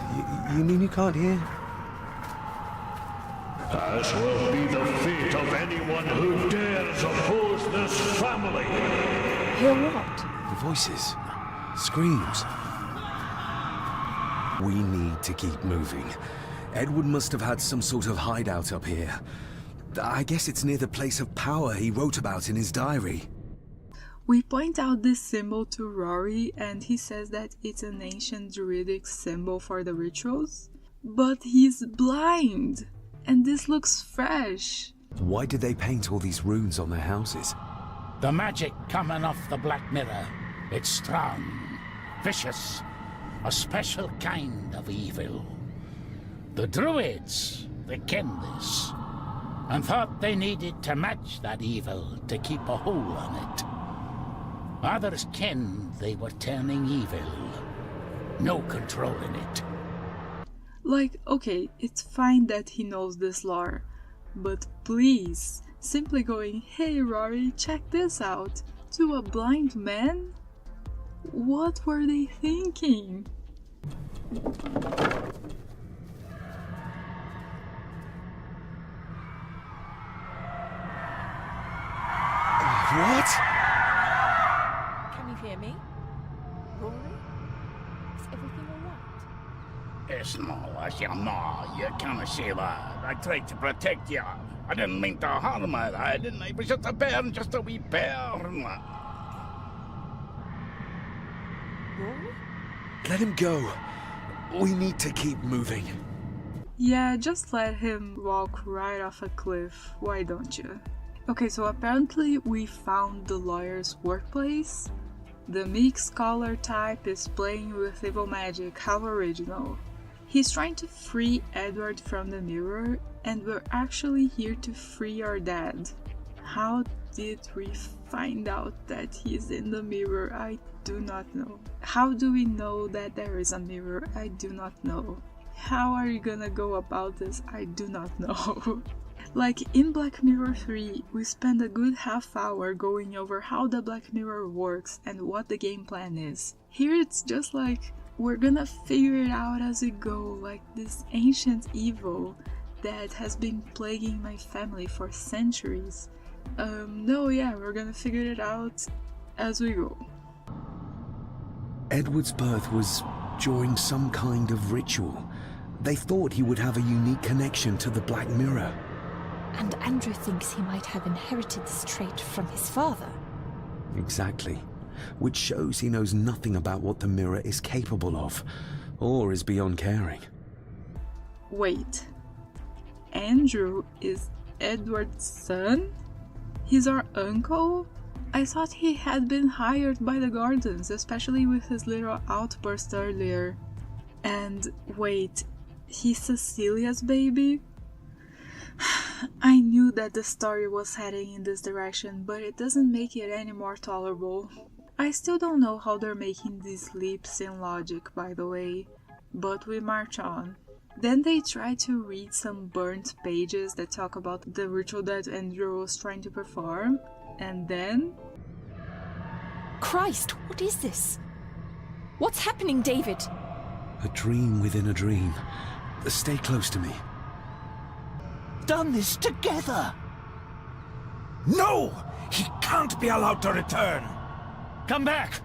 S6: You mean you can't hear?
S5: As will be the fate of anyone who dares oppose this family.
S7: Hear what?
S6: The voices. Screams. We need to keep moving. Edward must have had some sort of hideout up here. I guess it's near the place of power he wrote about in his diary.
S1: We point out this symbol to Rory and he says that it's an ancient druidic symbol for the rituals. But he's blind! And this looks fresh.
S6: Why did they paint all these runes on their houses?
S12: The magic coming off the Black Mirror. It's strong, vicious, a special kind of evil. The Druids, they ken this, and thought they needed to match that evil to keep a hold on it. Others ken they were turning evil. No controlling it.
S1: Like, okay, it's fine that he knows this lore, but please, simply going, "Hey Rory, check this out," to a blind man? What were they thinking?
S6: What?
S7: Can you hear me? Rory? Is everything alright?
S12: It's no, you can't say that. I tried to protect you. I didn't mean to harm you. I didn't. It was just a bear, just a wee bear.
S7: Rory?
S6: Let him go. We need to keep moving.
S1: Yeah, just let him walk right off a cliff, why don't you? Okay, so apparently we found the lawyer's workplace. The meek scholar type is playing with evil magic, how original. He's trying to free Edward from the mirror, and we're actually here to free our dad. How did we find out that he's in the mirror? I do not know. How do we know that there is a mirror? I do not know. How are you gonna go about this? I do not know. Like in Black Mirror 3, we spend a good half hour going over how the Black Mirror works and what the game plan is. Here it's just like, we're gonna figure it out as we go, like this ancient evil that has been plaguing my family for centuries. We're gonna figure it out as we go.
S6: Edward's birth was during some kind of ritual. They thought he would have a unique connection to the Black Mirror.
S13: And Andrew thinks he might have inherited this trait from his father.
S6: Exactly. Which shows he knows nothing about what the mirror is capable of, or is beyond caring.
S1: Wait. Andrew is Edward's son? He's our uncle? I thought he had been hired by the Gordons, especially with his little outburst earlier. And wait, he's Cecilia's baby? I knew that the story was heading in this direction, but it doesn't make it any more tolerable. I still don't know how they're making these leaps in logic, by the way, but we march on. Then they try to read some burnt pages that talk about the ritual that Andrew was trying to perform, and then...
S13: Christ, what is this? What's happening, David?
S6: A dream within a dream. Stay close to me.
S5: Done this together!
S10: No! He can't be allowed to return!
S5: Come back!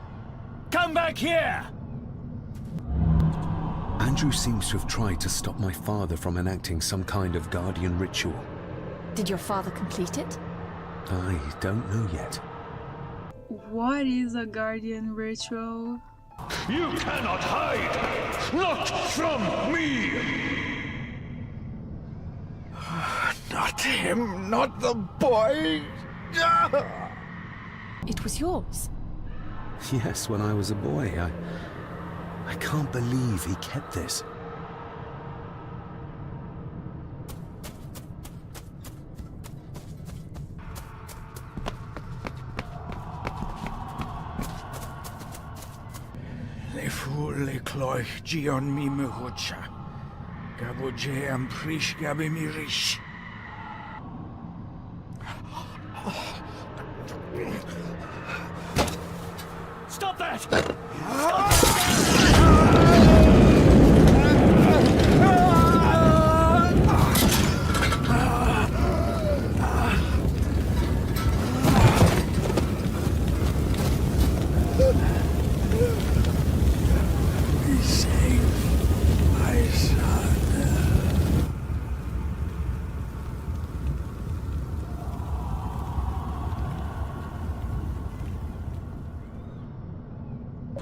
S5: Come back here!
S6: Andrew seems to have tried to stop my father from enacting some kind of guardian ritual.
S13: Did your father complete it?
S6: I don't know yet.
S1: What is a guardian ritual?
S10: You cannot hide! Not from me! Not him, not the boy!
S13: It was yours.
S6: Yes, when I was a boy. I can't believe he kept this.
S2: Le cloich gion mi muhucha. Gaboje am prish gabi mi rish.
S5: Stop that!
S2: Be safe, my son.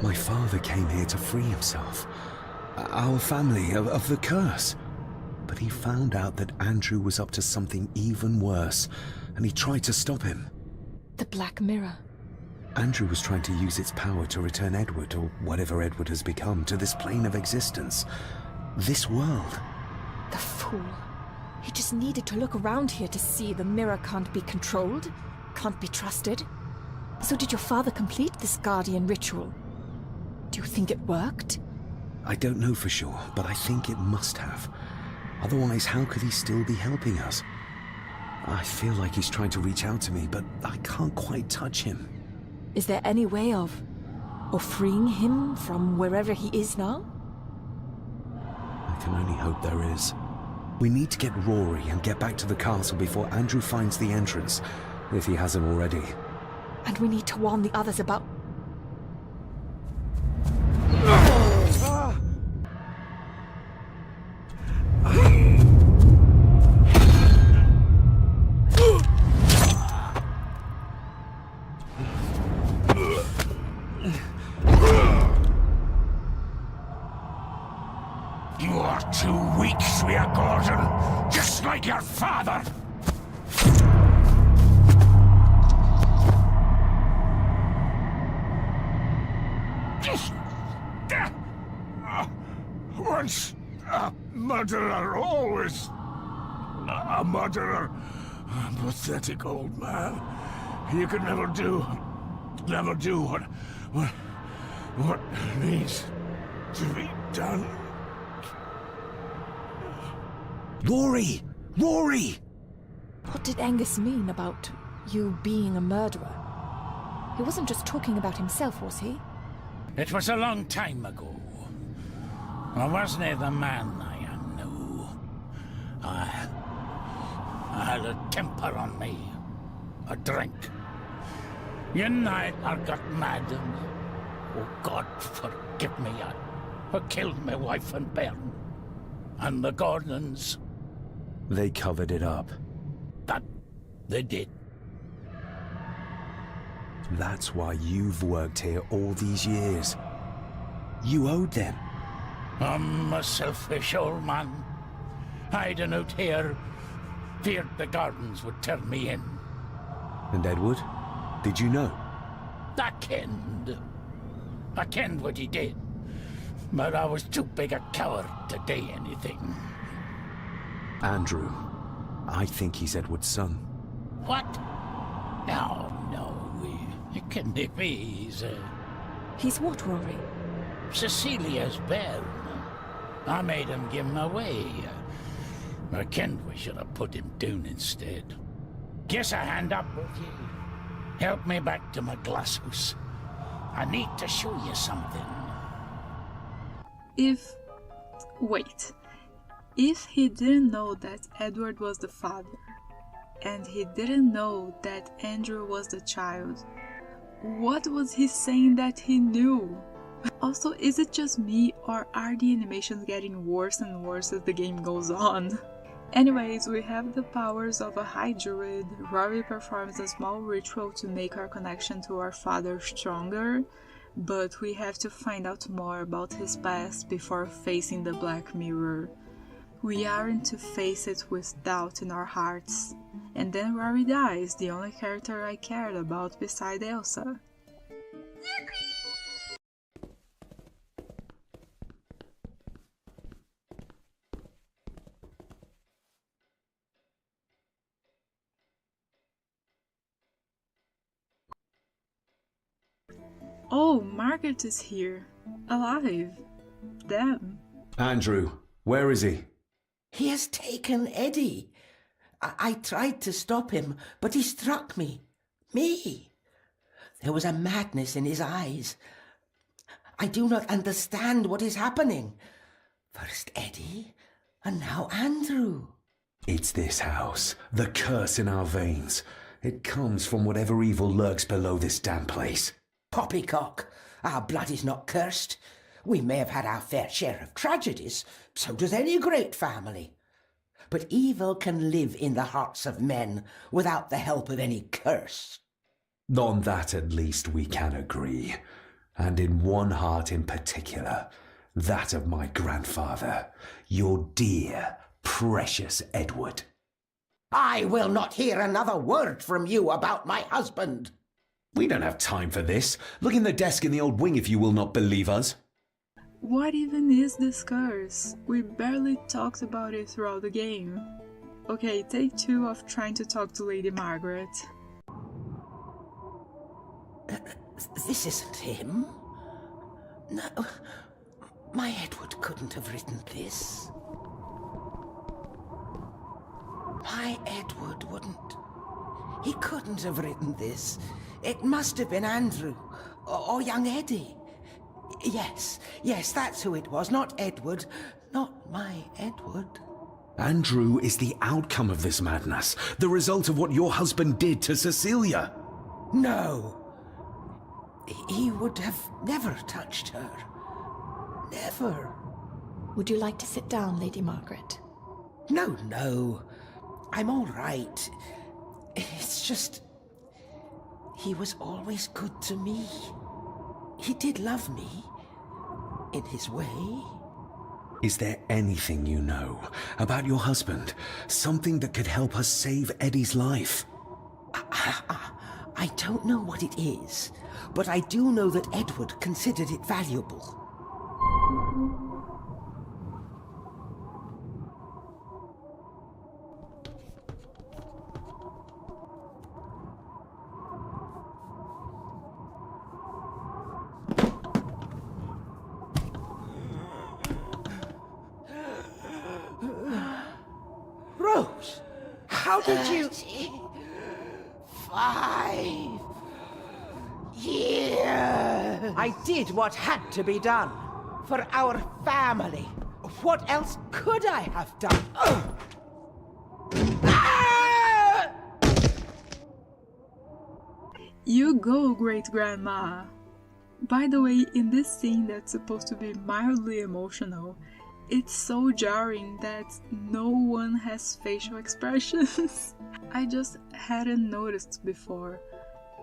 S6: My father came here to free himself. Our family of the curse. But he found out that Andrew was up to something even worse, and he tried to stop him.
S13: The Black Mirror.
S6: Andrew was trying to use its power to return Edward, or whatever Edward has become, to this plane of existence. This world.
S13: The fool. He just needed to look around here to see the mirror can't be controlled, can't be trusted. So did your father complete this guardian ritual? Do you think it worked?
S6: I don't know for sure, but I think it must have. Otherwise, how could he still be helping us? I feel like he's trying to reach out to me, but I can't quite touch him.
S13: Is there any way of freeing him from wherever he is now?
S6: I can only hope there is. We need to get Rory and get back to the castle before Andrew finds the entrance, if he hasn't already.
S13: And we need to warn the others about...
S12: You are too weak, Swear Gordon, just like your father.
S10: Once
S2: murderer, always a murderer. Pathetic old man. You could never do what needs to be done.
S6: Rory! Rory!
S13: What did Angus mean about you being a murderer? He wasn't just talking about himself, was he?
S12: It was a long time ago. I wasn't the man I am now. I had a temper on me. A drink. One night I got mad and, oh God forgive me, I killed my wife and bairn. And the Gordons.
S6: They covered it up.
S12: That they did.
S6: That's why you've worked here all these years. You owed them.
S12: I'm a selfish old man. Hiding out here, feared the Gardens would turn me in.
S6: And Edward? Did you know?
S12: I kenned what he did. But I was too big a coward to do anything.
S6: Andrew. I think he's Edward's son.
S12: What? No. It can't be.
S13: He's what, Rory?
S12: Cecilia's bairn. I made him give him away. I kenned we should have put him down instead. Guess a hand up with you. Help me back to my glasshouse. I need to show you something.
S1: Wait. If he didn't know that Edward was the father, and he didn't know that Andrew was the child, what was he saying that he knew? Also, is it just me, or are the animations getting worse and worse as the game goes on? Anyways, we have the powers of a high druid. Rory performs a small ritual to make our connection to our father stronger, but we have to find out more about his past before facing the Black Mirror. We aren't to face it with doubt in our hearts. And then Rory dies, the only character I cared about beside Elsa. Oh, Margaret is here. Alive. Damn.
S6: Andrew, where is he?
S8: He has taken Eddie. I tried to stop him, but he struck me. Me. There was a madness in his eyes. I do not understand what is happening. First Eddie, and now Andrew.
S6: It's this house. The curse in our veins. It comes from whatever evil lurks below this damn place.
S8: Poppycock. Our blood is not cursed. We may have had our fair share of tragedies. So does any great family. But evil can live in the hearts of men without the help of any curse.
S6: On that at least we can agree. And in one heart in particular, that of my grandfather, your dear, precious Edward.
S8: I will not hear another word from you about my husband.
S6: We don't have time for this. Look in the desk in the old wing if you will not believe us.
S1: What even is this curse? We barely talked about it throughout the game. Okay, take 2 of trying to talk to Lady Margaret.
S8: This isn't him. No, my Edward couldn't have written this. My Edward wouldn't. He couldn't have written this. It must have been Andrew, or young Eddie. Yes, that's who it was, not Edward. Not my Edward.
S6: Andrew is the outcome of this madness, the result of what your husband did to Cecilia.
S8: No. He would have never touched her. Never.
S13: Would you like to sit down, Lady Margaret?
S8: No. I'm all right. It's just... he was always good to me. He did love me. In his way.
S6: Is there anything you know about your husband? Something that could help us save Eddie's life?
S8: I don't know what it is, but I do know that Edward considered it valuable. Safehouse? How did you...
S14: 5 years.
S8: I did what had to be done. For our family. What else could I have done?
S1: You go, great-grandma! By the way, in this scene that's supposed to be mildly emotional, it's so jarring that no one has facial expressions. I just hadn't noticed before.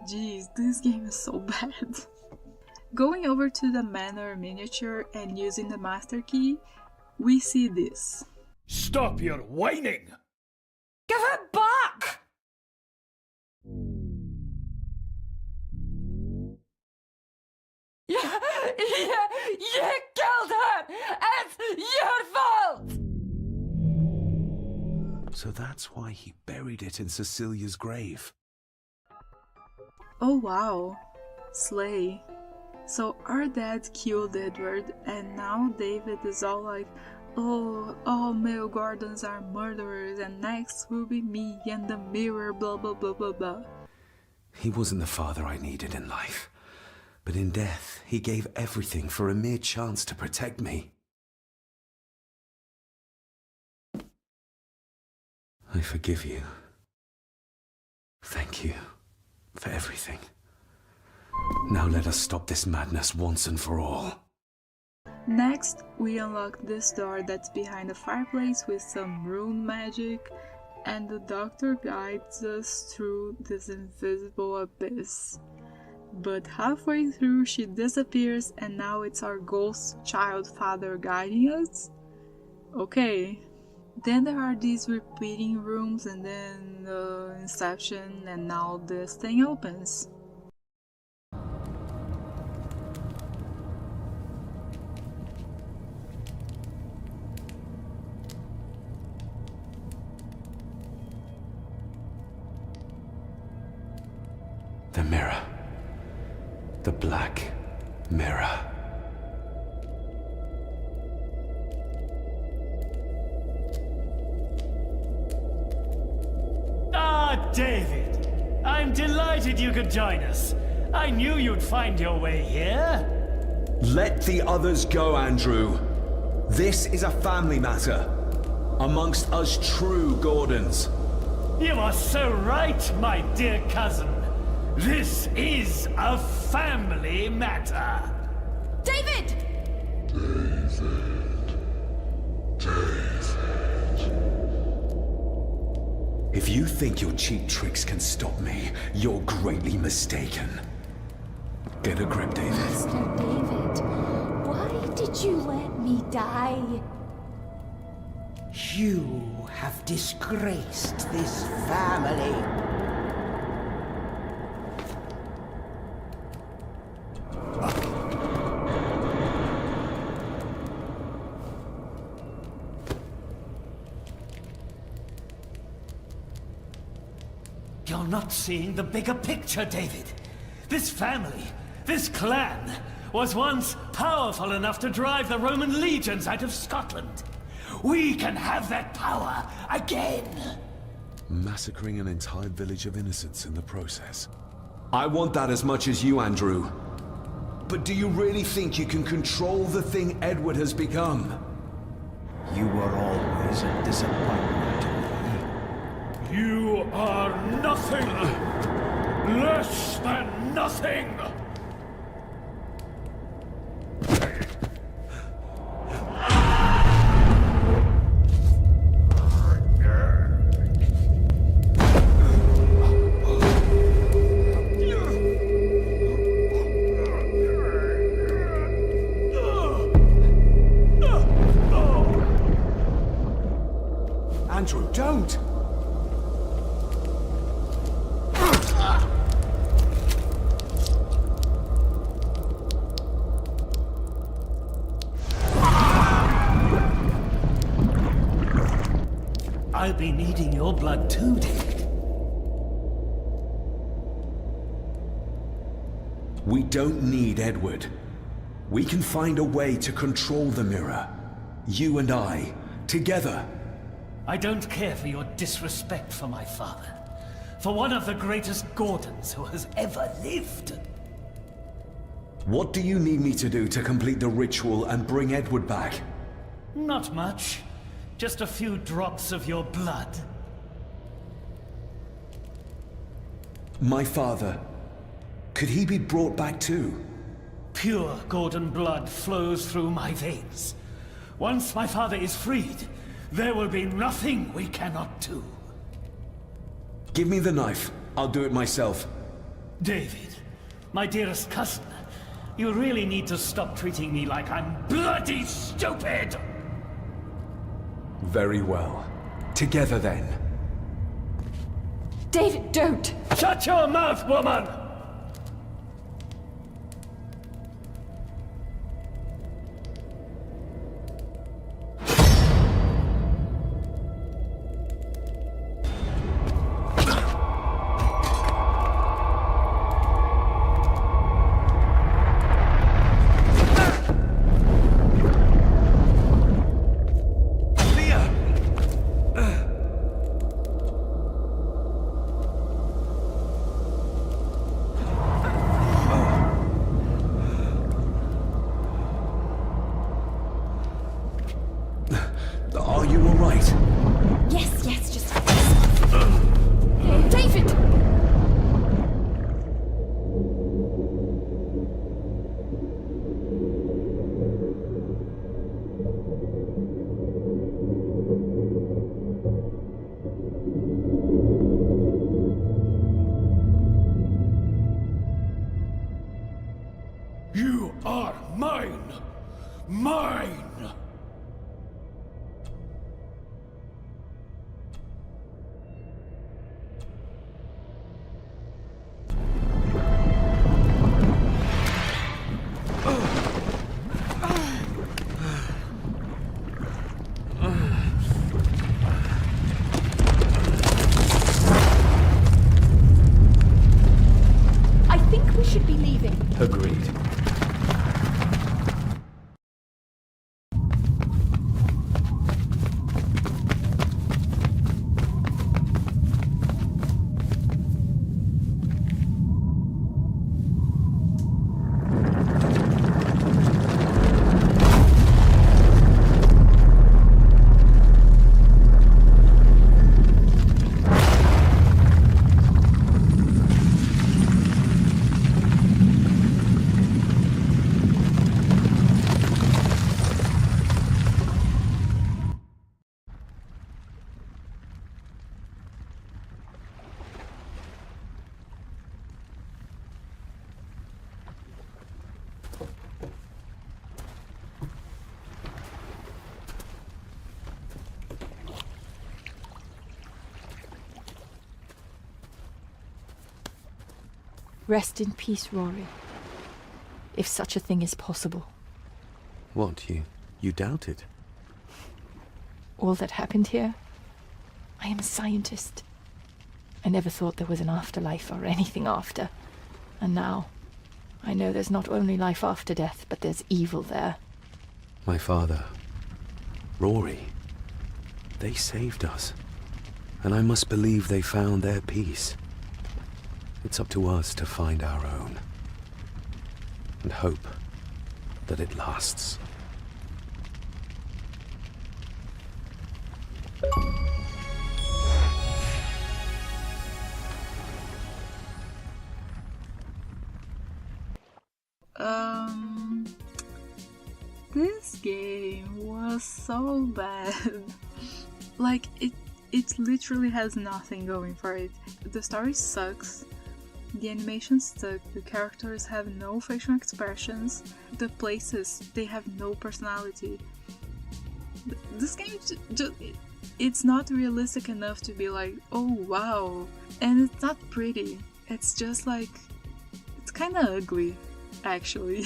S1: Jeez, this game is so bad. Going over to the manor miniature and using the master key, we see this.
S5: Stop your whining!
S14: Give it back! You killed her! It's your fault!
S6: So that's why he buried it in Cecilia's grave.
S1: Oh wow, slay. So our dad killed Edward and now David is all like, oh, all male Gordons are murderers and next will be me and the mirror, blah blah blah blah blah.
S6: He wasn't the father I needed in life. But in death, he gave everything for a mere chance to protect me. I forgive you. Thank you for everything. Now let us stop this madness once and for all.
S1: Next, we unlock this door that's behind the fireplace with some rune magic, and the doctor guides us through this invisible abyss. But halfway through she disappears and now it's our ghost child father guiding us? Okay. Then there are these repeating rooms and then Inception and now this thing opens.
S6: The mirror. The black mirror.
S5: Ah, David! I'm delighted you could join us. I knew you'd find your way here.
S6: Let the others go, Andrew. This is a family matter. Amongst us true Gordons.
S5: You are so right, my dear cousin. This is a family matter.
S14: David!
S6: If you think your cheap tricks can stop me, you're greatly mistaken. Get a grip, David.
S9: Master David, why did you let me die?
S8: You have disgraced this family.
S5: You're not seeing the bigger picture, David. This family, this clan, was once powerful enough to drive the Roman legions out of Scotland. We can have that power again!
S6: Massacring an entire village of innocents in the process. I want that as much as you, Andrew. But do you really think you can control the thing Edward has become?
S11: You were always a disappointment to me.
S5: You are nothing! Less than nothing!
S6: Andrew, don't!
S5: I'll be needing your blood too, David.
S6: We don't need Edward. We can find a way to control the mirror. You and I, together.
S5: I don't care for your disrespect for my father. For one of the greatest Gordons who has ever lived.
S6: What do you need me to do to complete the ritual and bring Edward back?
S5: Not much. Just a few drops of your blood.
S6: My father, could he be brought back too?
S5: Pure Gordon blood flows through my veins. Once my father is freed, there will be nothing we cannot do.
S6: Give me the knife. I'll do it myself.
S5: David, my dearest cousin, you really need to stop treating me like I'm bloody stupid!
S6: Very well. Together then.
S13: David, don't!
S5: Shut your mouth, woman!
S6: Are you all right?
S13: Yes, just... David!
S12: You are mine! Mine!
S13: I think we should be leaving.
S6: Agreed.
S7: Rest in peace, Rory. If such a thing is possible.
S6: What, you doubt it?
S7: All that happened here? I am a scientist. I never thought there was an afterlife or anything after. And now, I know there's not only life after death, but there's evil there.
S6: My father, Rory, they saved us. And I must believe they found their peace. It's up to us to find our own. And hope that it lasts.
S1: This game was so bad. Like, it literally has nothing going for it. The story sucks. The animation sucks, the characters have no facial expressions, the places, they have no personality. This game it's not realistic enough to be like, oh wow, and it's not pretty, it's just like, it's kinda ugly, actually.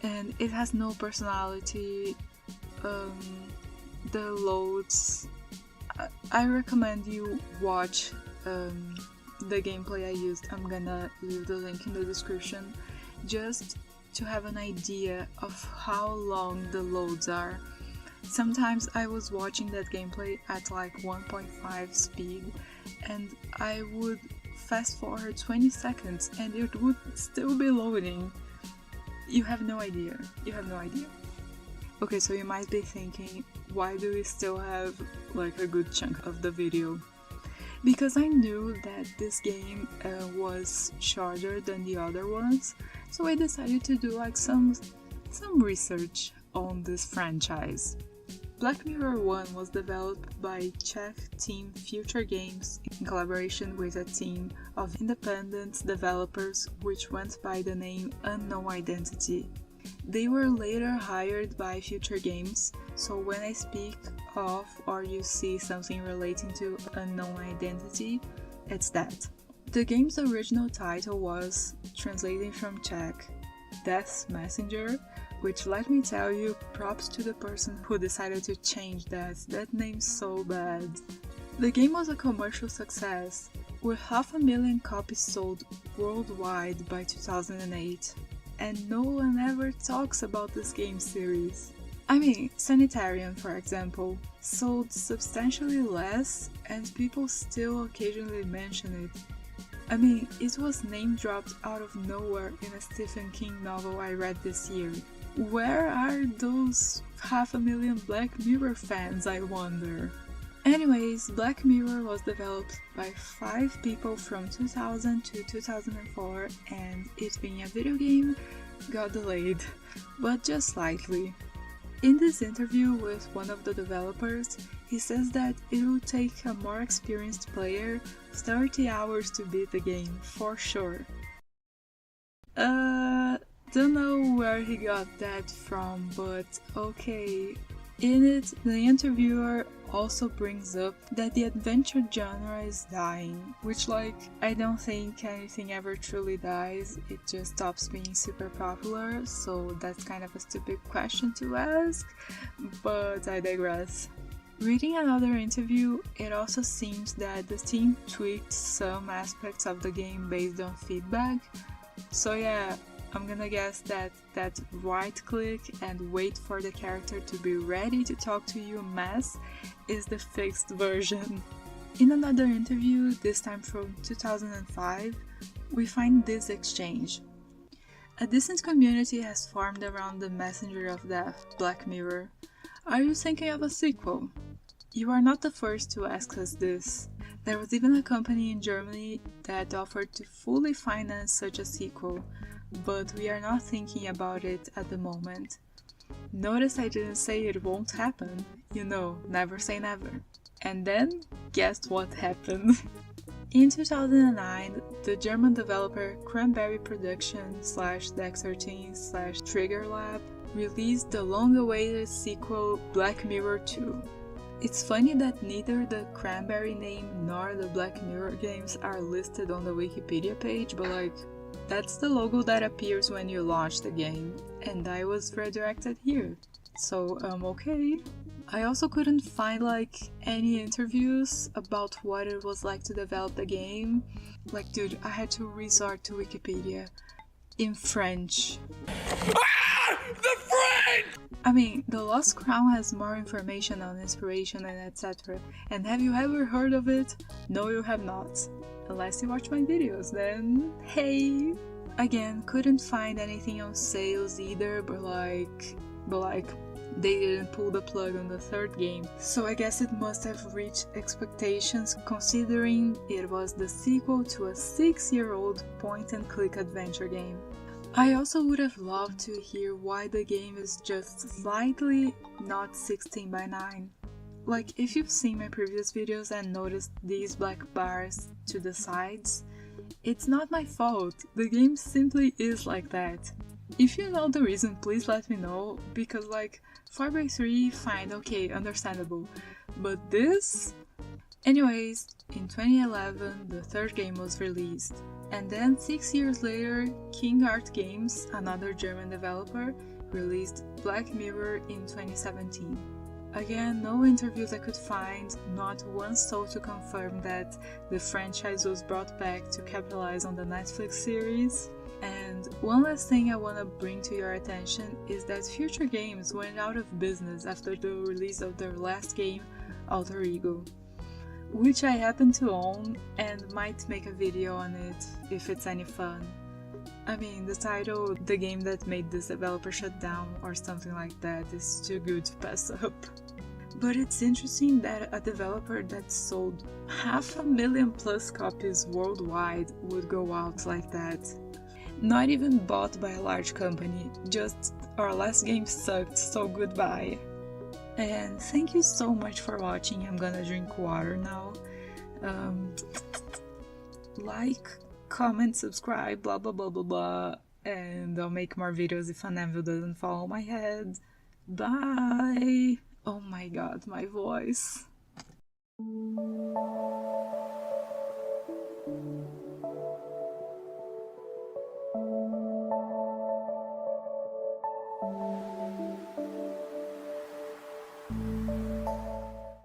S1: And it has no personality, the loads, I recommend you watch the gameplay I used. I'm gonna leave the link in the description just to have an idea of how long the loads are. Sometimes I was watching that gameplay at like 1.5 speed and I would fast forward 20 seconds and it would still be loading. You have no idea. You have no idea. Okay, so you might be thinking, why do we still have like a good chunk of the video? Because I knew that this game was shorter than the other ones, so I decided to do like some research on this franchise. Black Mirror 1 was developed by Czech team Future Games in collaboration with a team of independent developers which went by the name Unknown Identity. They were later hired by Future Games, so when I speak of or you see something relating to Unknown Identity, it's that. The game's original title was, translating from Czech, Death's Messenger, which, let me tell you, props to the person who decided to change that. That name's so bad. The game was a commercial success, with 500,000 copies sold worldwide by 2008, and no one ever talks about this game series. I mean, Sanitarium, for example, sold substantially less, and people still occasionally mention it. I mean, it was name-dropped out of nowhere in a Stephen King novel I read this year. Where are those 500,000 Black Mirror fans, I wonder? Anyways, Black Mirror was developed by 5 people from 2000 to 2004, and it being a video game, got delayed, but just slightly. In this interview with one of the developers, he says that it will take a more experienced player 30 hours to beat the game, for sure. Don't know where he got that from, but okay. In it, the interviewer also brings up that the adventure genre is dying, which I don't think anything ever truly dies, it just stops being super popular, so that's kind of a stupid question to ask, but I digress. Reading another interview, it also seems that the team tweaked some aspects of the game based on feedback, so yeah, I'm gonna guess that right click and wait for the character to be ready to talk to you mess is the fixed version. In another interview, this time from 2005, we find this exchange. A decent community has formed around the Messenger of Death, Black Mirror. Are you thinking of a sequel? You are not the first to ask us this. There was even a company in Germany that offered to fully finance such a sequel, but we are not thinking about it at the moment. Notice I didn't say it won't happen, you know, never say never. And then, guess what happened? In 2009, the German developer Cranberry Production/Dex13/Trigger Lab released the long-awaited sequel Black Mirror 2. It's funny that neither the Cranberry name nor the Black Mirror games are listed on the Wikipedia page, but that's the logo that appears when you launch the game, and I was redirected here, so okay. I also couldn't find any interviews about what it was like to develop the game. Dude, I had to resort to Wikipedia in French. Ah! The French! I mean, The Lost Crown has more information on inspiration and etc. And have you ever heard of it? No, you have not. Unless you watch my videos, then hey! Again, couldn't find anything on sales either, but they didn't pull the plug on the third game, so I guess it must have reached expectations considering it was the sequel to a 6-year-old point-and-click adventure game. I also would have loved to hear why the game is just slightly not 16:9. If you've seen my previous videos and noticed these black bars to the sides, it's not my fault, the game simply is like that. If you know the reason, please let me know, because 4x3, fine, okay, understandable, but this? Anyways, in 2011 the third game was released, and then 6 years later King Art Games, another German developer, released Black Mirror in 2017. Again, no interviews I could find, not one soul to confirm that the franchise was brought back to capitalize on the Netflix series. And one last thing I want to bring to your attention is that Future Games went out of business after the release of their last game, Alter Ego, which I happen to own and might make a video on it if it's any fun. I mean, the title, The Game That Made This Developer Shut Down, or something like that, is too good to pass up. But it's interesting that a developer that sold 500,000+ copies worldwide would go out like that. Not even bought by a large company, just our last game sucked, so goodbye. And thank you so much for watching. I'm gonna drink water now. Like, comment, subscribe, blah blah blah blah blah, and I'll make more videos if an anvil doesn't fall on my head. Bye! Oh my god, my voice.